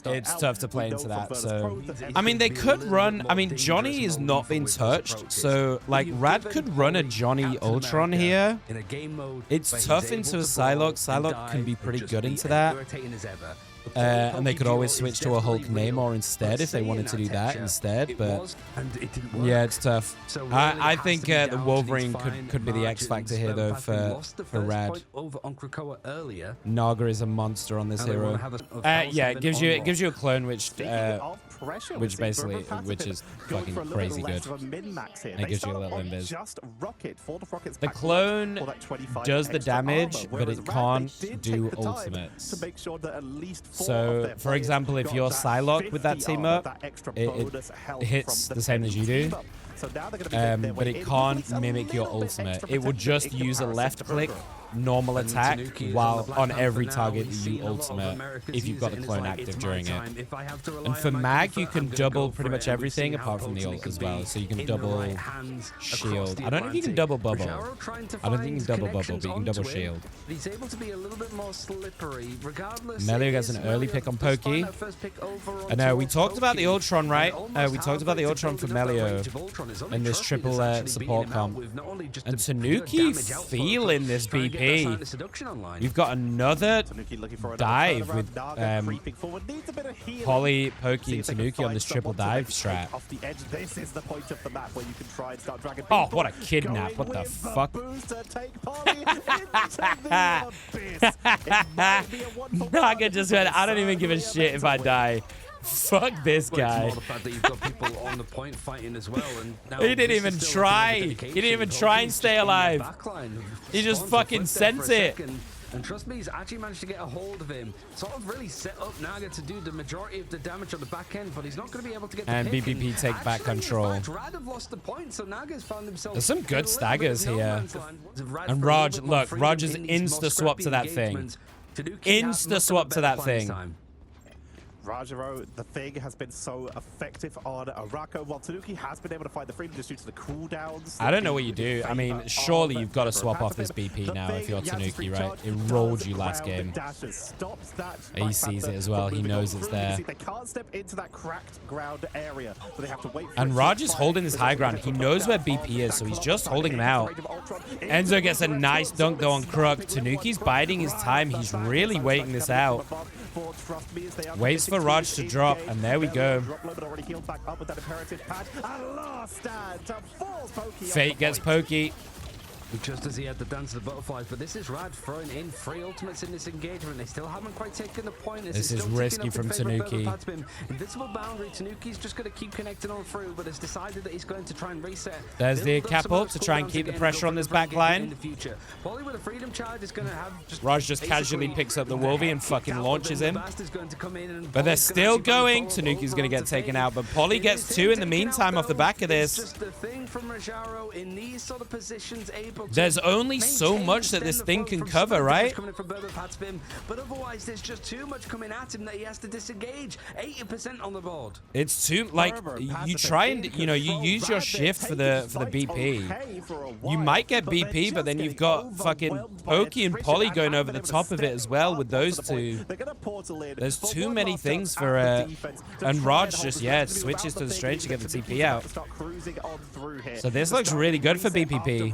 It's tough to play into that. So, I mean, they could run. I mean, Johnny is not been touched, so like Rad could run a Johnny Ultron here. It's tough into a Psylocke. Psylocke can be pretty good into that. And they could always switch to a Hulk Namor instead if they wanted to do that instead, but yeah, it's tough. I think the Wolverine could be the X factor here though for Rad. Naga is a monster on this hero. Yeah, it gives you a clone which basically is fucking crazy good. It gives you a little invis. The clone does the damage, but it can't do ultimates. So, for example, if you're Psylocke with that team up, it hits the same as you do. But it can't mimic your ultimate. It will just use a left click normal attack while on every target you ultimate if you've got the clone active during it. And for Mag, you can double pretty much everything apart from the ult as well. So you can double shield. I don't know if you can double bubble. I don't think you can double bubble, but you can double shield. He's able to be a little bit more slippery regardless. Melio gets an early pick on Pokey. And we talked about the Ultron, right? We talked about the Ultron for Melio in this triple support comp. And Tanuki feeling this BP. You've got another dive with Polly, Pokey, and Tanuki on this triple dive strat. Oh, what a kidnap. What the fuck? Naga just went, I don't even give a shit if I die. Fuck this guy. He didn't even try. He didn't even try and stay alive. He just fucking sent it. And trust me, he's actually managed to get a hold of him. Sort of really set up Naga to do the majority of the damage on the back end, but he's not going to be able to get the and BPP take back control. There's some good staggers here. And Raj, look, Raj is insta-swap to that thing. Insta-swap to that thing. Rajaro, the thing has been so effective on Arako, while Tanuki has been able to find the freedom just due to the cooldowns. I don't know what you do. I mean, surely you've got to swap off this BP now if you're Tanuki, right? It rolled you last game. He sees it as well. He knows it's there. They can't step into that cracked ground area, so they have to wait for and Raj is holding this high ground. He knows where BP is, so he's just holding him out. Enzo gets a nice dunk though on Kruk. Tanuki's biding his time. He's really waiting this out. Waits for Raj to drop, and there we go. Fate gets Pokey. Just as he had the dance of the butterflies, but this is Rad throwing in 3 ultimates in this engagement. They still haven't quite taken the point. This is risky from Tanuki. Invisible boundary. Tanuki's just going to keep connecting on through, but has decided that he's going to try and reset. There's the cap ult to try and keep the pressure on this back line. Raj just casually picks up the Wolvie and fucking launches him. But they're still going. Tanuki's going to get taken out, but Polly gets 2 in the meantime off the back of this. Just the thing from Rajaro in these sort of positions, there's only so much that this thing can cover, right? But otherwise, there's just too much coming at him that he has to disengage. 80% on the board. It's too like you try and you use your shift for the BP. You might get BP, but then you've got fucking Pokey and Polly going over the top of it as well with those two. There's too many things for and Raj just switches to the Strange to get the TP out. So this looks really good for BPP.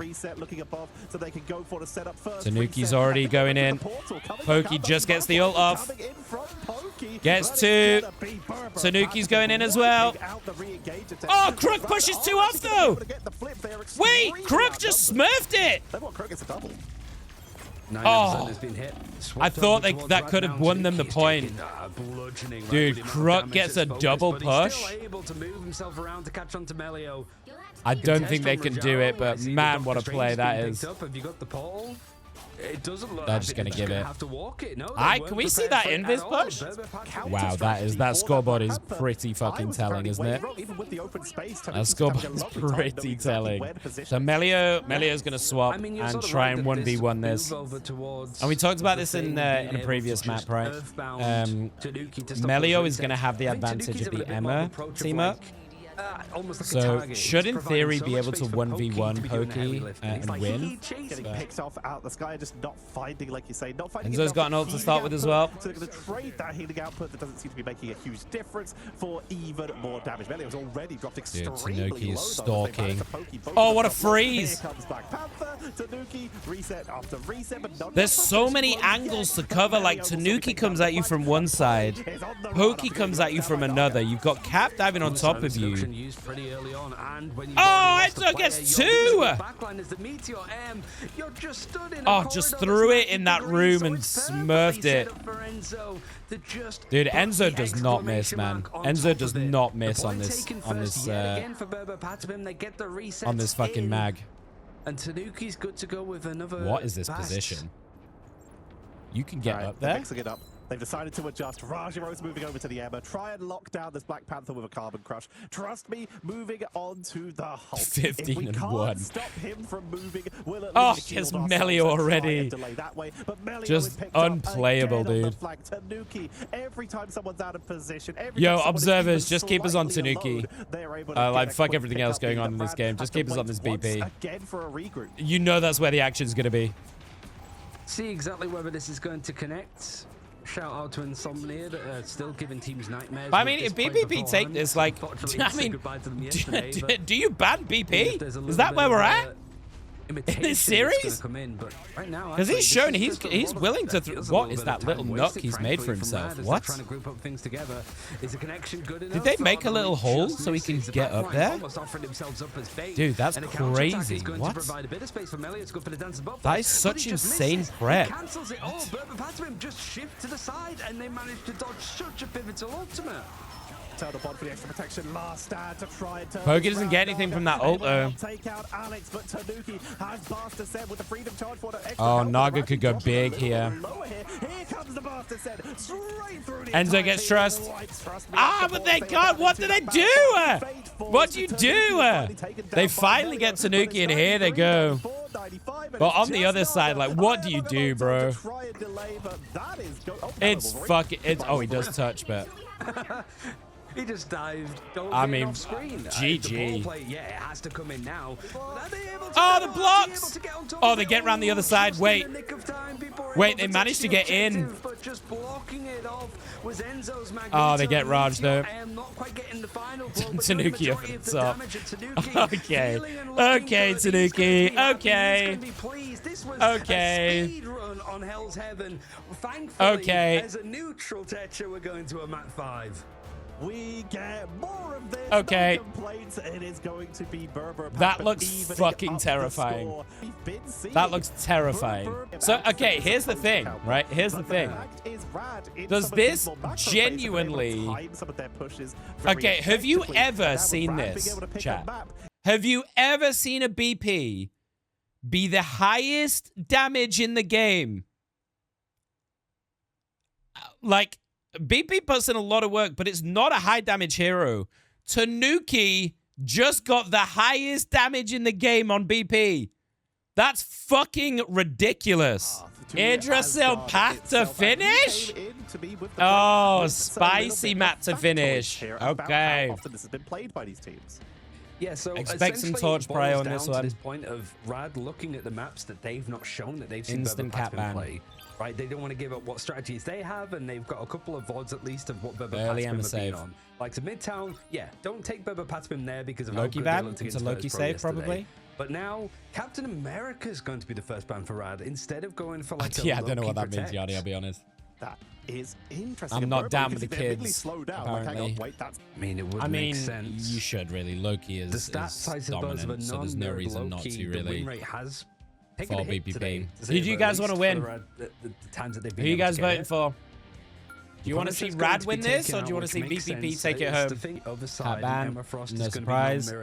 Tanuki's already going in. Pokey just gets the ult off. Gets 2. Tanuki's going in as well. Oh, Kruk pushes 2 off though. Wait, Kruk just smurfed it. Oh, I thought that could have won them the point. Dude, Kruk gets a double push. I don't think they can do it, but man, what a play that is. It doesn't look. They're just gonna give it. Have to walk it. No, Can we see that invis push? Wow, that scoreboard is pretty fucking telling, isn't it? That scoreboard is pretty telling. So Melio's gonna swap and try and 1v1 this. And we talked about this in a previous map, right? Melio is gonna have the advantage of the Emma team up. So should in theory be able to 1v1 Pokey and win. Getting picked off out the sky, just not finding, like you say, not finding. Enzo's got an ult to start with as well. So they're going to trade that healing output that doesn't seem to be making a huge difference for even more damage. Melio's already dropped extremely low. Tanuki is stalking. Oh, what a freeze! Here comes Black Panther. Tanuki reset after reset, but not. There's so many angles to cover. Like Tanuki comes at you from one side, Pokey comes at you from another. You've got Cap diving on top of you. Oh, Enzo gets two! Oh, just threw it in that room and smurfed it. Dude, Enzo does not miss, man. Enzo does not miss on this fucking mag. And Tanuki's good to go with another. What is this position? You can get up there. Mixing it up. They've decided to adjust. Rajiro's moving over to the Emma. Try and lock down this Black Panther with a Carbon Crush. Trust me, moving on to the Hulk. 15 and 1. Stop him from moving. We'll here's Melio already. Just unplayable, dude. Tanuki, every time someone's out of position. Yo, observers, just keep us on Tanuki. Like, fuck everything else going on in this game. Just keep us on this BP. Again for a regroup. You know that's where the action's going to be. See exactly whether this is going to connect. Shout out to Insomnia, still giving teams nightmares. But I mean, if BPP take this, like, I mean, do you ban BP? Is that where we're at? In this series? Because he's shown he's willing to. What is that little nook he's made for himself? What? Did they make a little hole so he can get up there? Dude, that's crazy. What? That is such insane prep. Just shift to the side and they managed to dodge such a pivotal ultimate. The bot for the extra protection. Last stand to try and turn. Pokey doesn't get anything from that ult though. Take out Alex, but Tanuki has Bastard Set with the freedom charge for the extra. Oh, Naga could go big here. Here comes the Bastard Set straight through the Enzo gets trust. Ah, but they can't. What do they do? What do you do? They finally get Tanuki, and here they go. But on the other side, like, what do you do, bro? It's fucking. Oh, he does touch, but. He just dived. I mean, GG. Yeah, it has to come in now. Oh, the blocks! Oh, they get around the other side. Wait. Wait, they managed to get in. Oh, they get Raj, though. Tanuki up at the top. Okay. Okay, Tanuki. Okay. Okay. Okay. As a neutral Tetra, we're going to a map 5. We get more of this. Okay. It is going to be BbrBr. That looks fucking terrifying. That looks terrifying. So, okay, here's the thing, right? Here's the thing. Does this genuinely... Okay, have you ever seen this, chat? Have you ever seen a BP be the highest damage in the game? Like... BP puts in a lot of work, but it's not a high damage hero. Tanuki just got the highest damage in the game on BP. That's fucking ridiculous. Idrisil path to finish? Oh, spicy map to finish. Okay. Often this has been played by these teams. Yeah, so expect some torch spray on this one. This point of Rad looking at the maps that they've not shown that they've seen instant cat ban. Play. Right, they don't want to give up what strategies they have, and they've got a couple of VODs at least of what Early brbrpatapim have save. been on. Like to Midtown, yeah, don't take brbrpatapim there because of Loki how good ban. they looked It's against a Loki save, probably. But now Captain America is going to be the first ban for Rad instead of going for like. Yeah, I don't know what that means, Yanni. I'll be honest. That is interesting. I'm not down with the kids. Apparently. I mean, it would make sense. You should really. Loki is, the stat size of those of a so there's no reason not to really. The win rate has for BPP. Who do you guys want to win? Who are you guys voting for? Do you want to see Rad win this, or do you want to see BPP take it home? Ban, no surprise.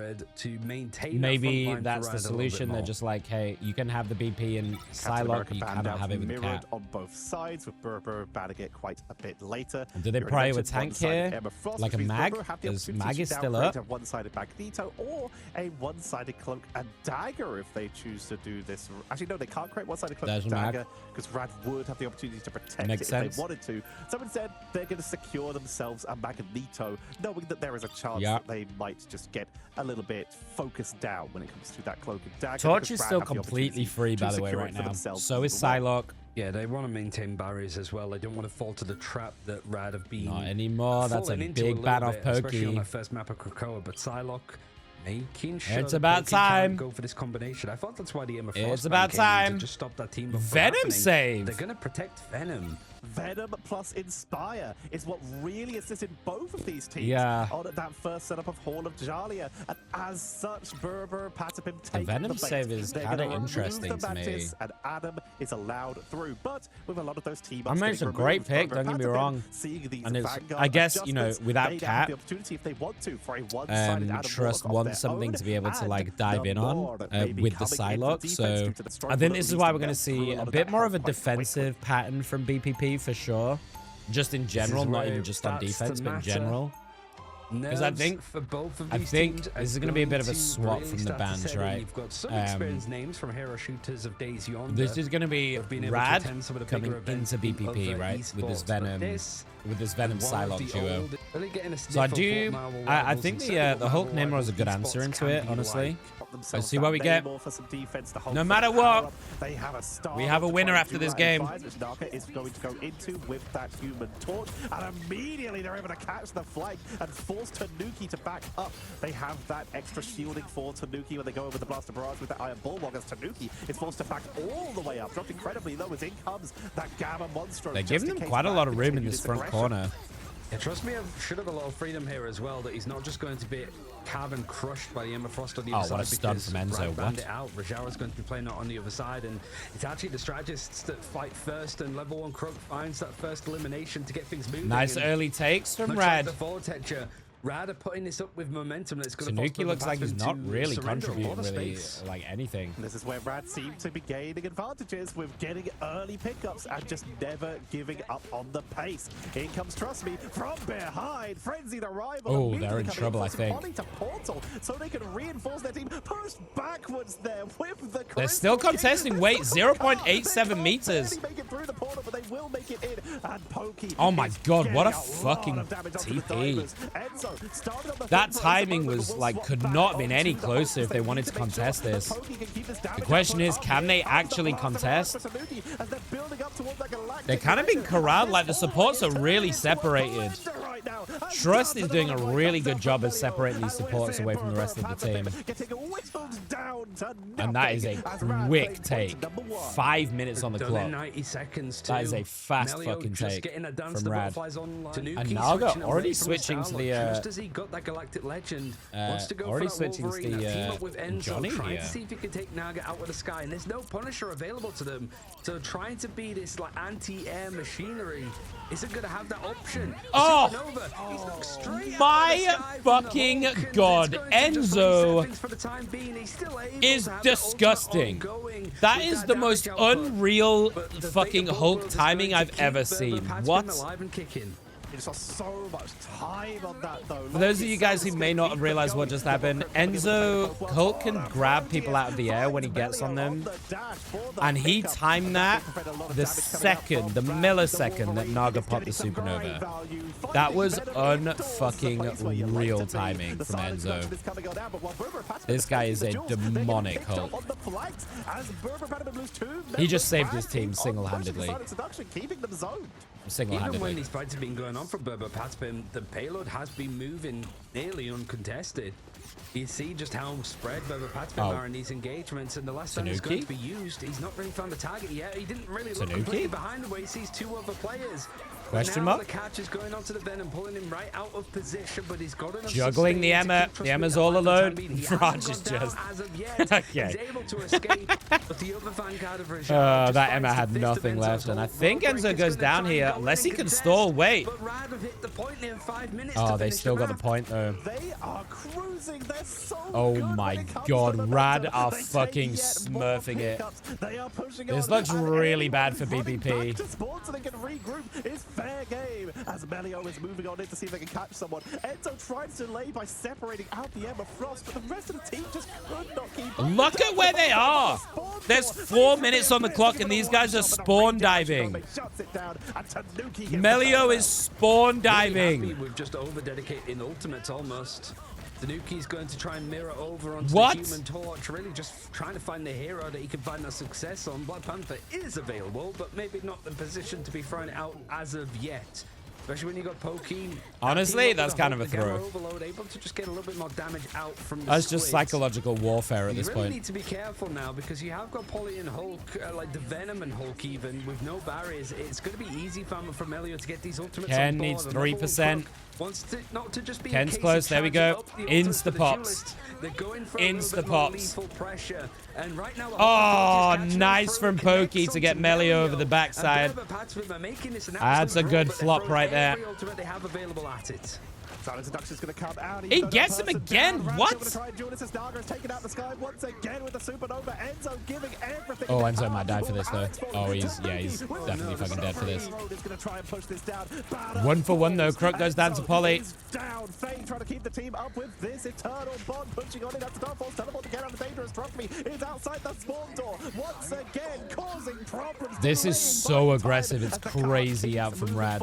Maybe that's the solution. They're just like, hey, you can have the BP and Psylocke, but you cannot have it with the cat. On both sides, with Berber batting it quite a bit later. Do they pray with tank here, like a mag? Because mag is still up. A one-sided Magneto or a one-sided Cloak and Dagger if they choose to do this. Actually, no, they can't create one-sided Cloak and Dagger because Rad would have the opportunity to protect it if they wanted to. So instead, they're going to secure themselves a Magneto, knowing that there is a chance that they might just get a little bit focused down when it comes to that Cloak and Dagger. Torch is still completely free, by the way, right now. So is Psylocke. Yeah, they want to maintain barriers as well. They don't want to fall to the trap that Rad have been. Not anymore. That's a big ban off Pokey. Especially on that first map of Krakoa, but Psylocke making sure it's about time. Go for this combination. I thought that's why the Emma Frost it's about time to just stop that team. Venom save. They're gonna protect Venom. Venom plus Inspire is what really assisted both of these teams on that first setup of Hall of Jalia. And as such, brbrpatapim take the Venom the save is kind of interesting to me. And Adam is allowed through, but with a lot of those team I it's a great pick, don't get me wrong. And it's, I guess, you know, without Cat, the opportunity if they want to for a one-sided Trust wants something to be able to like dive in on with the Psylocke. So I think this is why we're going to see a bit more of a defensive pattern from BPP for sure. Just in general, not even just on defense, but in general. Because I think this is going to be a bit of a swap from the bans, right? You've got some experienced names from hero shooters of days yonder. This is going to be Rad coming into BPP, right? With this Venom Psylocke duo. So I think the Hulk Nimrod is a good answer into it, honestly. Let's see what we get. No matter what, we have a winner after this game. Is going to go into with that Human Torch, and immediately they're able to catch the flank and force Tanuki to back up. They have that extra shielding for Tanuki when they go over the Blaster Barrage with that Iron Bulwark, as Tanuki is forced to back all the way up, dropped incredibly low as in comes that Gamma Monstro. They're giving them quite a lot of room in this front corner. Yeah, trust me, I should have a lot of freedom here as well, that he's not just going to be carbon crushed by the Emma Frost on the other side. Oh, what a stun from Enzo. What? It out. Rajara's going to be playing it on the other side, and it's actually the strategists that fight first, and level 1 Crook finds that first elimination to get things moving. Nice early takes from Rad. The forward texture. Rad are putting this up with momentum. That's going to Tanuki looks like he's not really contributing really like anything. This is where Rad seem to be gaining advantages with getting early pickups and just never giving up on the pace. In comes Trust Me from behind. Frenzy the rival. Oh, they're in trouble, I think. To Portal, so they can reinforce their team. Push backwards there with the They're still contesting. Wait, 0.87 meters. Oh my god, what a fucking TP. That timing was like, could not have been any closer if they wanted to contest this. The question is, can they actually contest? They're kind of being corralled, like the supports are really separated. Trust is doing a really good job of separating these supports away from the rest of the team. And that is a quick take. 5 minutes on the clock. 90 seconds. That is a fast fucking take from Rad. And Naga already switching to the just as he got that Galactic Legend, wants to go already for that switching to team the up with Enzo, Johnny trying here. to see if he can take Naga out of the sky, and there's no Punisher available to them, so trying to be this like anti-air machinery isn't going to have that option. Oh, my sky, fucking god, Enzo is disgusting. That is the most unreal fucking Hulk timing I've ever seen. What? So much time on that, though. For those of you guys who may not have realized what just happened, Hulk can grab people out of the air when he gets on them, and he timed that the millisecond that Naga popped the supernova. That was unfucking real timing from Enzo. This guy is a demonic Hulk. He just saved his team single-handedly. Even when these fights have been going on for brbrpatapim, the payload has been moving nearly uncontested. You see just how spread brbrpatapim are in these engagements, and the last time he's going to be used, he's not really found the target yet. He didn't really look completely behind him where he sees two other players. Question now mark? The catch is going onto the Venom, pulling him right out of position, but he's got enough Juggling the sustain to Emma. keep The Emma's Trustme all alive for the alone. time being. He hasn't Raj gone is down just... as of yet. Okay. He's able to escape, but the other Vanguard of Rajah That Emma had nothing left, and I think Enzo goes down here, unless he can stall. Wait. But Rad have hit the point near 5 minutes Oh, to they finish still the got the map. point, though. They are cruising. They're so Oh good my when it comes God, to the Rad momentum. are They take fucking yet more smurfing it. pickups. They are pushing This on, looks and really anyone bad for running BBP. back to spawn so they can regroup is fair game. As Melio is moving on in to see if they can catch someone. Enzo tries to delay by separating out the Emma Frost, but the rest of the team just could not keep up. Look at where they are. There's 4 minutes on the clock, and these guys are spawn diving. Melio is spawn diving. Really we've just over-dedicated ultimates almost. Tanuki's going to try and mirror over onto What? the Human Torch, really just trying to find the hero that he can find a success on. Black Panther is available, but maybe not the position to be thrown out as of yet. Especially when you got Pokey. Honestly, that's kind of a throw. Overload, able to just get a little bit more damage out from the That's just split. psychological warfare at You this really point. need to be careful now because you have got Polly and Hulk, like the Venom and Hulk even, with no barriers. It's going to be easy for Melio to get these ultimates Ken on board. needs And level 1 3%. Crook wants to, not to just be Ken's a case close, of there we charging go. up the ultimates for the Insta-pops. duelists. They're going for a little bit more Insta-pops. lethal pressure. And right now, the Oh, Hulk is catching nice them from through, Pokey connects to get onto Melio Melio. over the backside. And brbrpatapim are making this an That's a absolute good draw, but they're flop throwing right there. every ultimate they have available at it. Silence Seduction's going to come out. He gets him again. What? Taking out the sky once again with the supernova. Enzo giving everything. Oh, Enzo might die for this, though. Oh, he's definitely fucking dead for this. 1 for 1, though. Crook goes down to Polly. Down. Faye trying to keep the team up with this eternal bond. Pushing on it. That's Starfall's teleport to get out of dangerous. Trustme is outside the spawn door. Once again, causing problems. This is so aggressive. It's crazy out from Rad.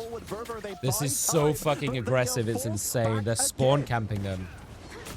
This is so fucking aggressive. It's insane. They're spawn camping them.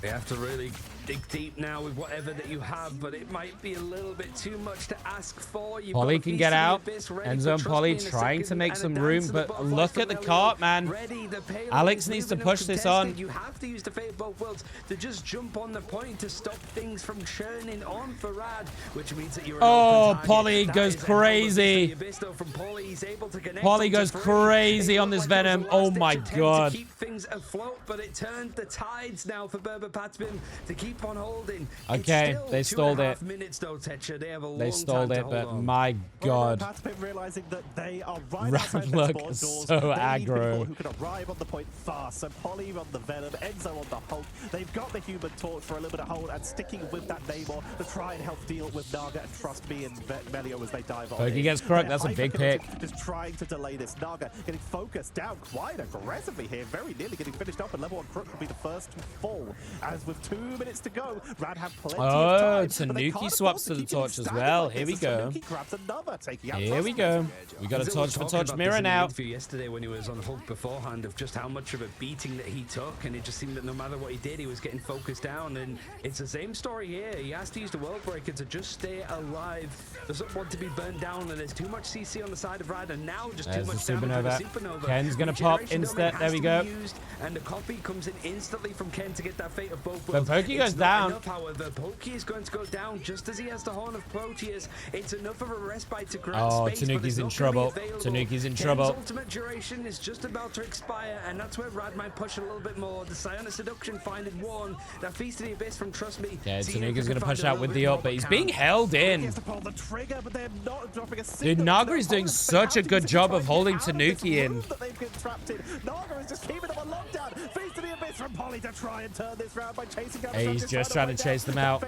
They have to really dig deep now with whatever that you have, but it might be a little bit too much to ask for. You've Polly got can Feast get of the out. Abyss ready Enzo for and Polly Trustme in a trying to second, make and a some dance room, to the but butterfly look for at the Melio. cart, man. Ready, the payload Alex is needs to moving push up this contested. on. You have to use the fate of both worlds to just jump on the point to stop things from churning on for Rad, which means that you're an Oh, open target. Polly That goes is a hell of a crazy. Feast of the Abyss, though, from Polly. He's able to connect Polly onto goes three. crazy It on looked this like it was Venom. a Oh last-ditch my attempt God. to keep things afloat, but it turned the tides now for brbrpatapim to keep on holding. Okay, they stalled it. 2.5 minutes though, Tetra. They have a They long stalled time it, to hold but on. my God. brbrpatapim realizing that they are right Rad outside look their spawn doors. so They need aggro. people who can arrive on the point fast. So Polly on the Venom, Enzo on the Hulk. They've got the Human Torch for a little bit of hold and sticking with that Namor to try and help deal with Naga and Trustme and Melio as they dive on. Pokey in. gets Crook. They're That's a big hyper-committed, pick. Just trying to delay this. Naga getting focused down quite aggressively here. Very nearly getting finished up, and level 1 Crook will be the first to fall. As with 2 minutes to go, Rad have plenty of Oh, time. but they Tanuki can't swaps afford to the keep getting torch as staggered well. like Here we this, go. Tanuki grabs another, taking out Here we Trustme. go. We got a Enzo torch was for talking Torch about Mirror this in the now. interview yesterday when he was on Hulk beforehand of just how much of a beating that he took, and it just seemed that no matter what he did, he was getting focused down. And it's the same story here. He has to use the World Breaker to just stay alive. Doesn't want to be burned down, and there's too much CC on the side of Rad, and now just There's too much the damage with the supernova. supernova. Ken's gonna pop Regeneration insta. Domain There has we to go. be used, and the copy comes in instantly from Ken to get that fate of both But worlds. Pokey goes It's not down. enough, however. Pokey is going to go down just as he has the Horn of Proteus. It's enough of a respite to grant Oh, space, but Tanuki's it's in not gonna be trouble. available. Tanuki's in Ken's trouble. ultimate duration is just about to expire, and that's where Rad might push a little bit more. The Psionic Seduction finding one. That Feast of the Abyss from Trustme. Yeah, seeing if Tanuki's they going to can push find a out little with bit the more, ult, but he's being can't. held He in. has to pull the trigger, but they're not dropping a Dude, single Nagari's doing bullet. such a They good have to job try of and holding get out of this Tanuki in. room that they've been trapped in. Naga is just keeping them on lockdown. Feast of the Abyss from Polly to try and turn this round by chasing down. Hey, he's just trying to chase them out.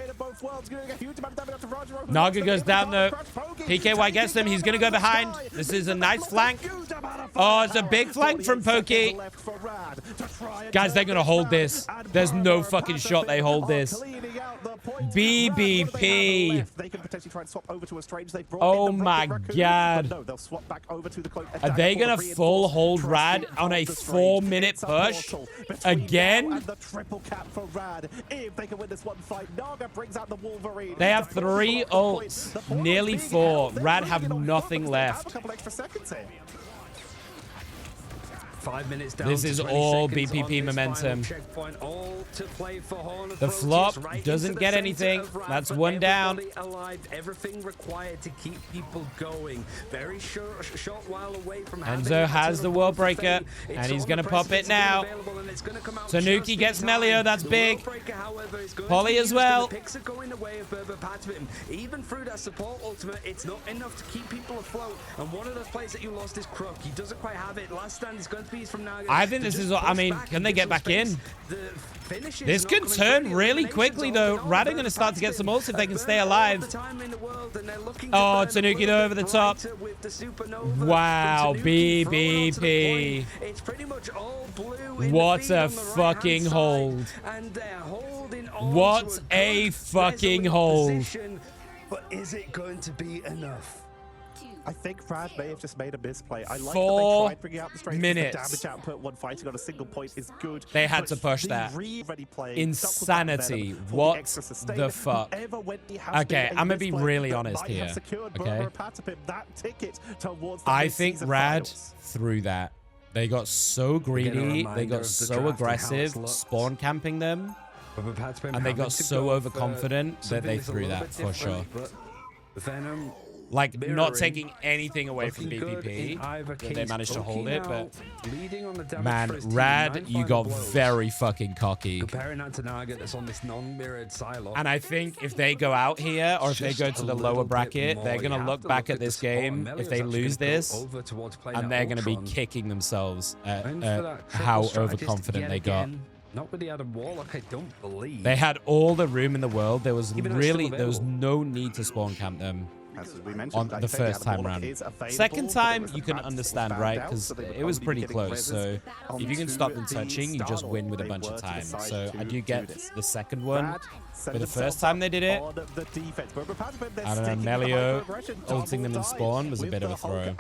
Naga Naga goes down, though. PKY gets them. He's going to go behind. This is a nice flank. Oh, it's a big flank from Pokey. Guys, they're going to hold this. There's no fucking shot they hold this. BBP. Oh my God. Are they going to full hold Rad on a 4-minute push? Again? They have 3 ults. Nearly 4. Rad have nothing left. 5 minutes down. This is all BPP momentum. The flop doesn't get anything. That's one down. Everything required to keep people going. Very short while away from Enzo has the wall breaker, and he's going to pop it now. Tanuki gets Melio. That's big. Polly as well. Picks are going away of brbrpatapim. Even through that support ultimate, it's not enough to keep people afloat. And one of those players that you lost is Crook. He doesn't quite have it. Last stand is going to be from Naga. I think this is, I mean, can they get back in? This can turn really quickly, though. Rad are going to start to get some ults if they can stay alive. Oh, Tanuki though over the top. Wow, BBP. What a fucking hold. What a fucking hold. But is it going to be enough? I think Brad may have just made a misplay. I like 4 that they tried bringing out the strength. minutes. The damage output when fighting on a single point is good. They had to push that. Insanity. What the fuck? Okay, I'm going to be really honest here. Okay. I think Rad threw that. They got so greedy. They got so aggressive, spawn camping them. And they got so overconfident that they threw that for sure. Venom. Like, not taking anything away from BPP, but they managed to hold it, but man, Rad, you got very fucking cocky. Comparing that to Naga that's on this non-mirrored silo. And I think if they go out here, or if they go to the lower bracket, they're going to look back at this game, if they lose this, and they're going to be kicking themselves at how overconfident they got. Not with the Adam Warlock, I don't believe. They had all the room in the world. There was no need to spawn camp them. As we mentioned, On the first time round. Second time, you can understand, right? Because it was pretty close. So if you can stop them touching, you just win with a bunch of time. So I do get the second one. But the first time they did it, I don't know, Melio ulting them in spawn was a bit of a throw.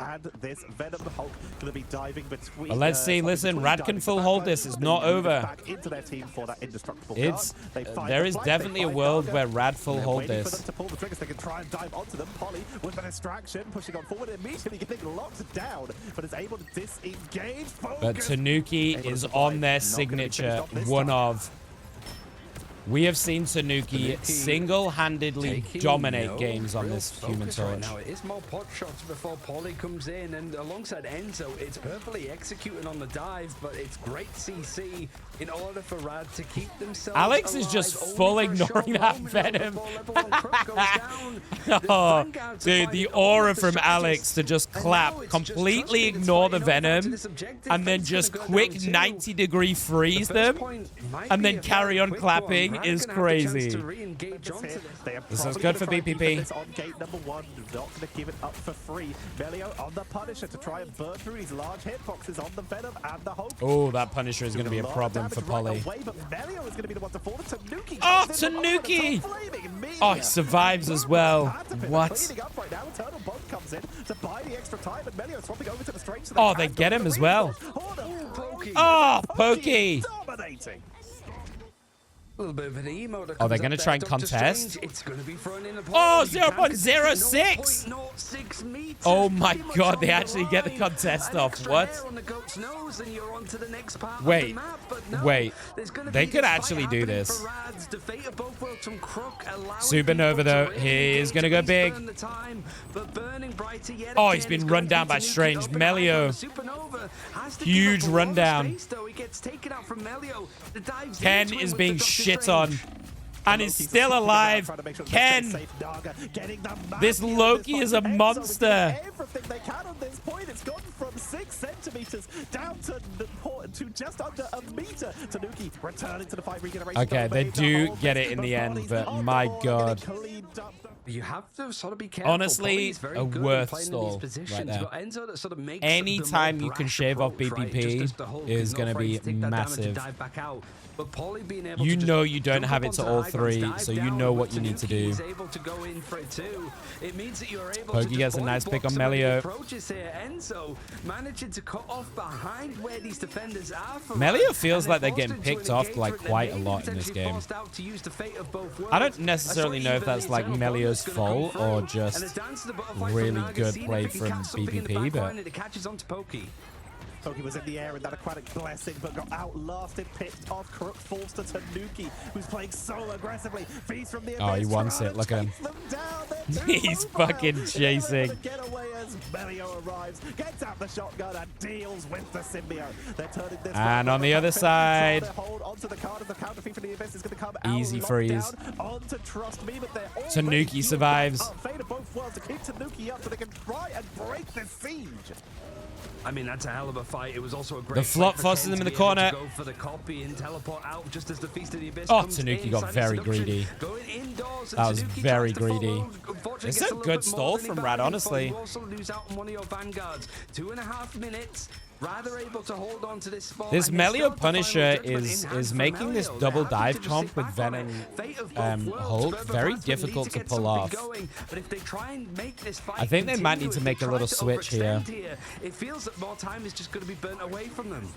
But let's see, listen, Rad can full hold this. It's not over. There is definitely a world where Rad full hold this. Polly with the distraction, pushing on forward, immediately getting locked down, but is able to disengage. But Tanuki is on their signature, one of. We have seen Tanuki single-handedly dominate games on this Human Torch. Now it is more pot shots before Polly comes in, and alongside Enzo, it's perfectly executing on the dive, but it's great CC in order for Rad to keep themselves Alex alive. is just full ignoring that Venom. Oh, dude, the aura from Alex to just clap, completely ignore the Venom, and then just quick 90-degree freeze them, and then carry on clapping is crazy. This is good for BPP. On gate number 1, not going to give it up for free. Melio on the Punisher to try and burn through these large hitboxes on the Venom and the Hulk. Oh, that Punisher is going to be a problem for Polly. Oh, Tanuki! Oh, he survives as well. What? Oh, they get him as well. Oh, Pokey! A little bit of an emo. Oh, they're going to try and contest? It's going to be thrown in the Oh, 0.06! Oh my god, they actually get the contest off. What? Wait, wait. They could actually do this. Supernova, though, he is going to go big. Oh, he's been run down by Strange. Melio. Huge rundown. Ken is being shit on. And is still alive. Ken, this Loki is a monster. Everything they can on this point. It's gone from 6 centimeters down to just under a meter. Tanuki returning to the fight regeneration. Okay, they do get it in the end, but my god. You have to sort of be careful. Honestly, a worth stall right there. Anytime you can shave off BPP is going to be massive. You know you don't have it to all three, so you know what you need to do. Pokey gets a nice pick on Melio. Melio feels like they're getting picked off like quite a lot in this game. I don't necessarily know if that's like Melio's fault or just really good play from BPP, but Poki was in the air in that aquatic blessing, but got outlasted, picked off. Crook falls to Tanuki, who's playing so aggressively. Feast from the Oh, he wants it. Look at him. He's fucking chasing. Get away as Melio arrives, gets out the shotgun and deals with the symbiote. They're turning this. And on the other side, hold onto the card of the counter feed from the Abyss is going to come easy freeze. Onto Trust Me, but they're Tanuki survives. Fate of both worlds to keep Tanuki up so they can try and break the siege. I mean, that's a hell of a fight. It was also a great The flop fight for forces Ken him in to the be able corner. to go for the copy and teleport out just as the Feast of the Abyss Oh, comes Tanuki in. got Silent very Seduction greedy. going indoors, That was Tanuki very tries to follow. greedy. Unfortunately, It's gets a little good bit more stall than he from bargained Rad, for. honestly. You also lose out on one of your vanguards. 2.5 minutes. Rather able to hold on to this spot. This and they still Melio have the Punisher final judgment is in hand for making this Melio. double They're happy to dive just comp sit with back on Venom it. Fate of both worlds. Hulk. Berber Very Patapim difficult need to get pull something off. Going, but if they try and make this fight I think they might need to continue, make if a they little try to switch here. overextend it feels that more time is just going to be burnt away from them.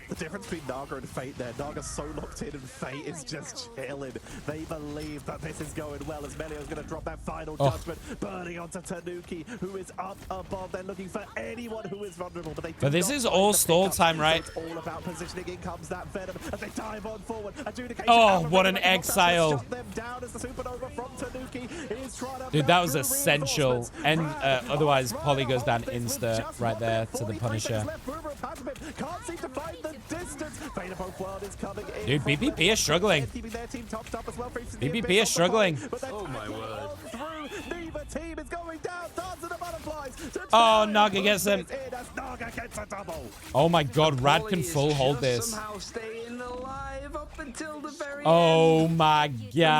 The difference between Naga and Fate there. Naga's so locked in and Fate is just chilling. They believe that this is going well as Melio's going to drop that final judgment, burning onto Tanuki, who is up above. They're looking for anyone who is vulnerable, but they But this is all stall time, right? So it's all about positioning. In comes that Venom as they dive on forward. Adjudication. Oh, what an exile. Shut them down as the supernova from Tanuki is trying to Dude, that was through essential. reinforcements. And otherwise, Right Polly goes down off this with insta just right there to the 43 Punisher. seconds left. brbrpatapim can't seem to find the distance. Fate of both world is coming in. Dude, BPP is struggling. Keeping their team topped up as well. BPP is struggling. Oh my word. Neither team is going down. Dance of the butterflies. Oh, Naga gets him. Naga gets a double. Oh my god, Rad can Polly is full hold just this. somehow staying alive up until the very Oh end. my Now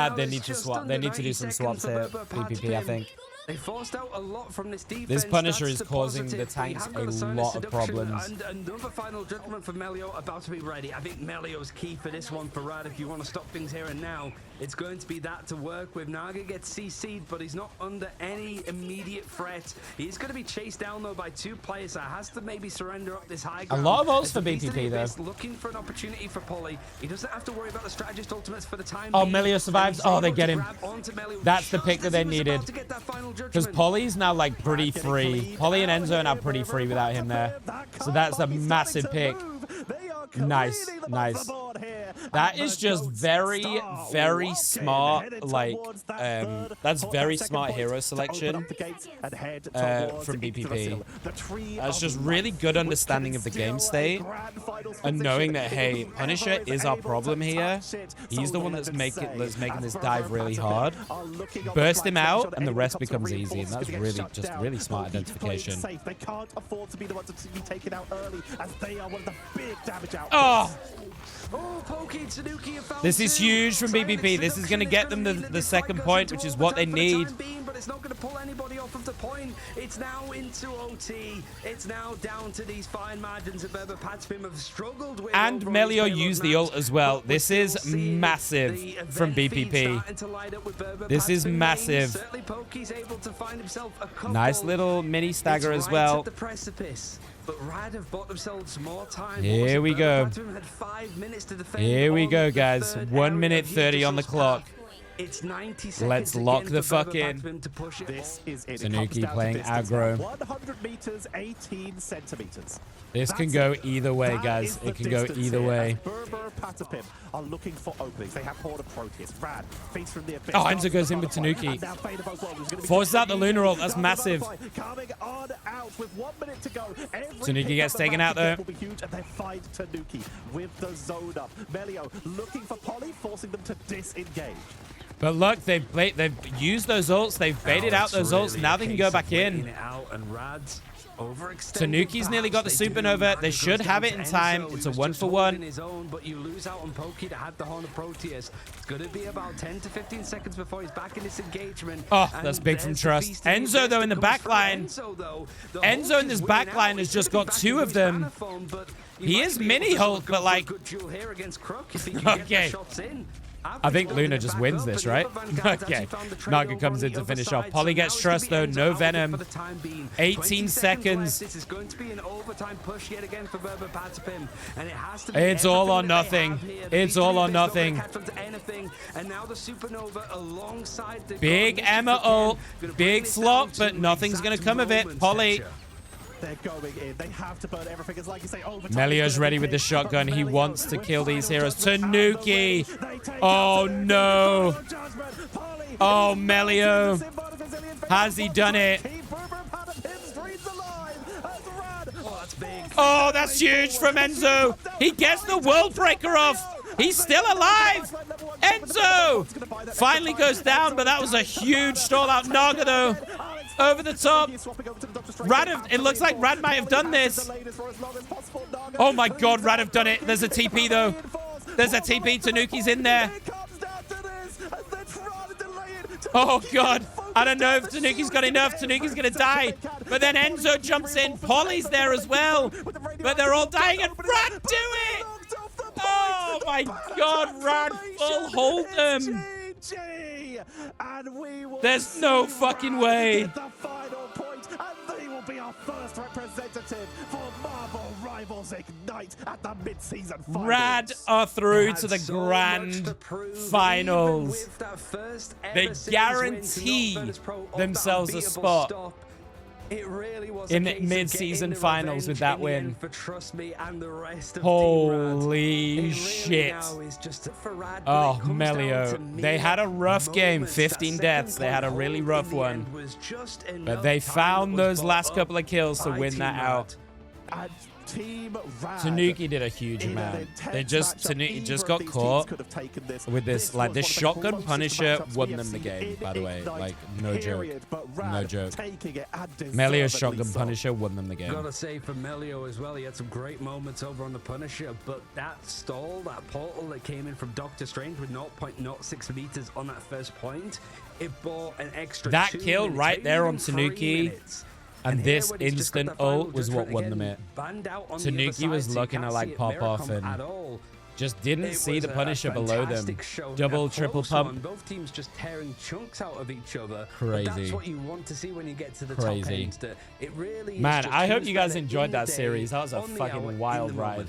god, they it's need to just swap. They under need to do 90 some seconds swaps here. for BPP, I think. They forced out a lot from this defense. This Punisher That's is the causing positive. the tanks They have got a silent lot of seduction problems. And another final judgment for Melio about to be ready. I think Melio's key for this one for Rad. If you want to stop things here and now, it's going to be that to work with. Naga gets CC'd, but he's not under any immediate threat. He's going to be chased down though by two players, so has to maybe surrender up this high ground. lot of ults As for the Beast of the BPP Abyss though. looking for an opportunity for Polly. He doesn't have to worry about the strategist ultimates for the time Oh, being. Melio survives. And he's Oh, they able get to him. grab onto Melio That's the just pick that as they he was about needed. to get that final Because judgment. Polly's now like pretty free. Polly and Enzo are now pretty free without him there. So that's a massive pick. Nice, nice. That is just very, very smart, like, that's very smart hero selection from BPP. That's just really good understanding of the game state and knowing that, hey, Punisher is our problem here. He's the one that's making this dive really hard. Burst him out and the rest becomes easy, and that's really, just really smart identification. They can't afford to be the ones to be taken out early as they are one of the big damage outputs. Oh! Oh, Poki, Tanuki have found This is two. huge from BBP. This is going to get them the second point, which is what they need. But it's not going to pull anybody off of the point. It's now into OT. It's now down to these fine margins that brbrpatapim have struggled with. And over on these Melio payload used the maps. ult as well. But we're This is still seeing massive the from event feed BPP. starting to light up with This is brbrpatapim massive. mains. Certainly Poki's able to find himself a couple. Nice little mini stagger It's as right well. at the precipice. But Rad have bought themselves more time. Here we go. brbrpatapim had 5 minutes to defend. Here we on go, the guys. third 1 area minute of 30 on the Yggdrasil's clock. path. It's 90 seconds Let's again lock the for fuck in. brbrpatapim to push it. This is it. Tanuki playing aggro. 100 meters, 18 centimeters. This can go either way, guys. It can go either way. brbrpatapim are looking for openings. They have Horde of Proteus. Rad, Feast from the Abyss. Oh, Enzo goes in with Tanuki. Forces out the Lunar ult. That's massive. Coming on out with 1 minute to go. Tanuki gets taken out, though. Will be huge, and they find Tanuki with the zone up. Melio looking for Polly, forcing them to disengage. But look, they've used those ults. They've baited out those ults. Now they can go back in. Tanuki's nearly got the supernova. They should have it in time. It's a 1-for-1. But you lose out on Poki that had the Horn of Proteus. It's going to be about 10 to 15 seconds before he's back in this engagement. Oh, that's big from Trust. Enzo, though, in the back line. Enzo in this back line has just got 2 of them. He is mini Hulk, but like... Okay. I think Luna just wins this, right? Okay. Naga comes in to finish off. Polly gets Trust, though. No Venom. 18 seconds. This is going to be an overtime push yet again for brbrpatapim. And it has to be It's all or nothing. It's all or nothing. And now the supernova alongside the Big Emma ult. Big flop, but nothing's going to come of it. Polly. They're going in. They have to burn everything. It's like you say, Melio's ready with the shotgun. He wants to kill these heroes. Tanuki. Oh, no. Oh, Melio. Has he done it? Oh, that's huge from Enzo. He gets the World Breaker off. He's still alive. Enzo finally goes down, but that was a huge stall out. Naga, though, over the top. It looks like Rad might have done this. Oh, my God, Rad have done it. There's a TP, though. There's a TP. Tanuki's in there. Oh, God. I don't know if Tanuki's got enough. Tanuki's going to die. But then Enzo jumps in. Polly's there as well. But they're all dying. And Rad do it! Oh, my God. Rad full hold them. There's no fucking way. Be our first representative for Marvel Rivals Ignite at the mid-season finals. Rad are through to the grand finals. They guarantee themselves a spot in the mid-season finals with that win. Holy shit. Oh, Melio. They had a rough game. 15 deaths. They had a really rough one. But they found those last couple of kills to win that out. Tanuki did a huge amount. Tanuki just got caught with this, like, this shotgun Punisher won them the game, by the way. Like, no joke. No joke. Melio's shotgun Punisher won them the game. Gotta say, for Melio as well, he had some great moments over on the Punisher, but that stall, that portal that came in from Doctor Strange with 0.06 meters on that first point, it bought an extra that kill right there on Tanuki. And this instant ult was what won them it. Tanuki was looking to, like, pop off and just didn't see the Punisher below them. Double, triple pump. Both teams just tearing chunks out of each other. Crazy. But that's what you want to see when you get to the top end. It really Man, I hope you guys enjoyed that series. That was a fucking wild ride.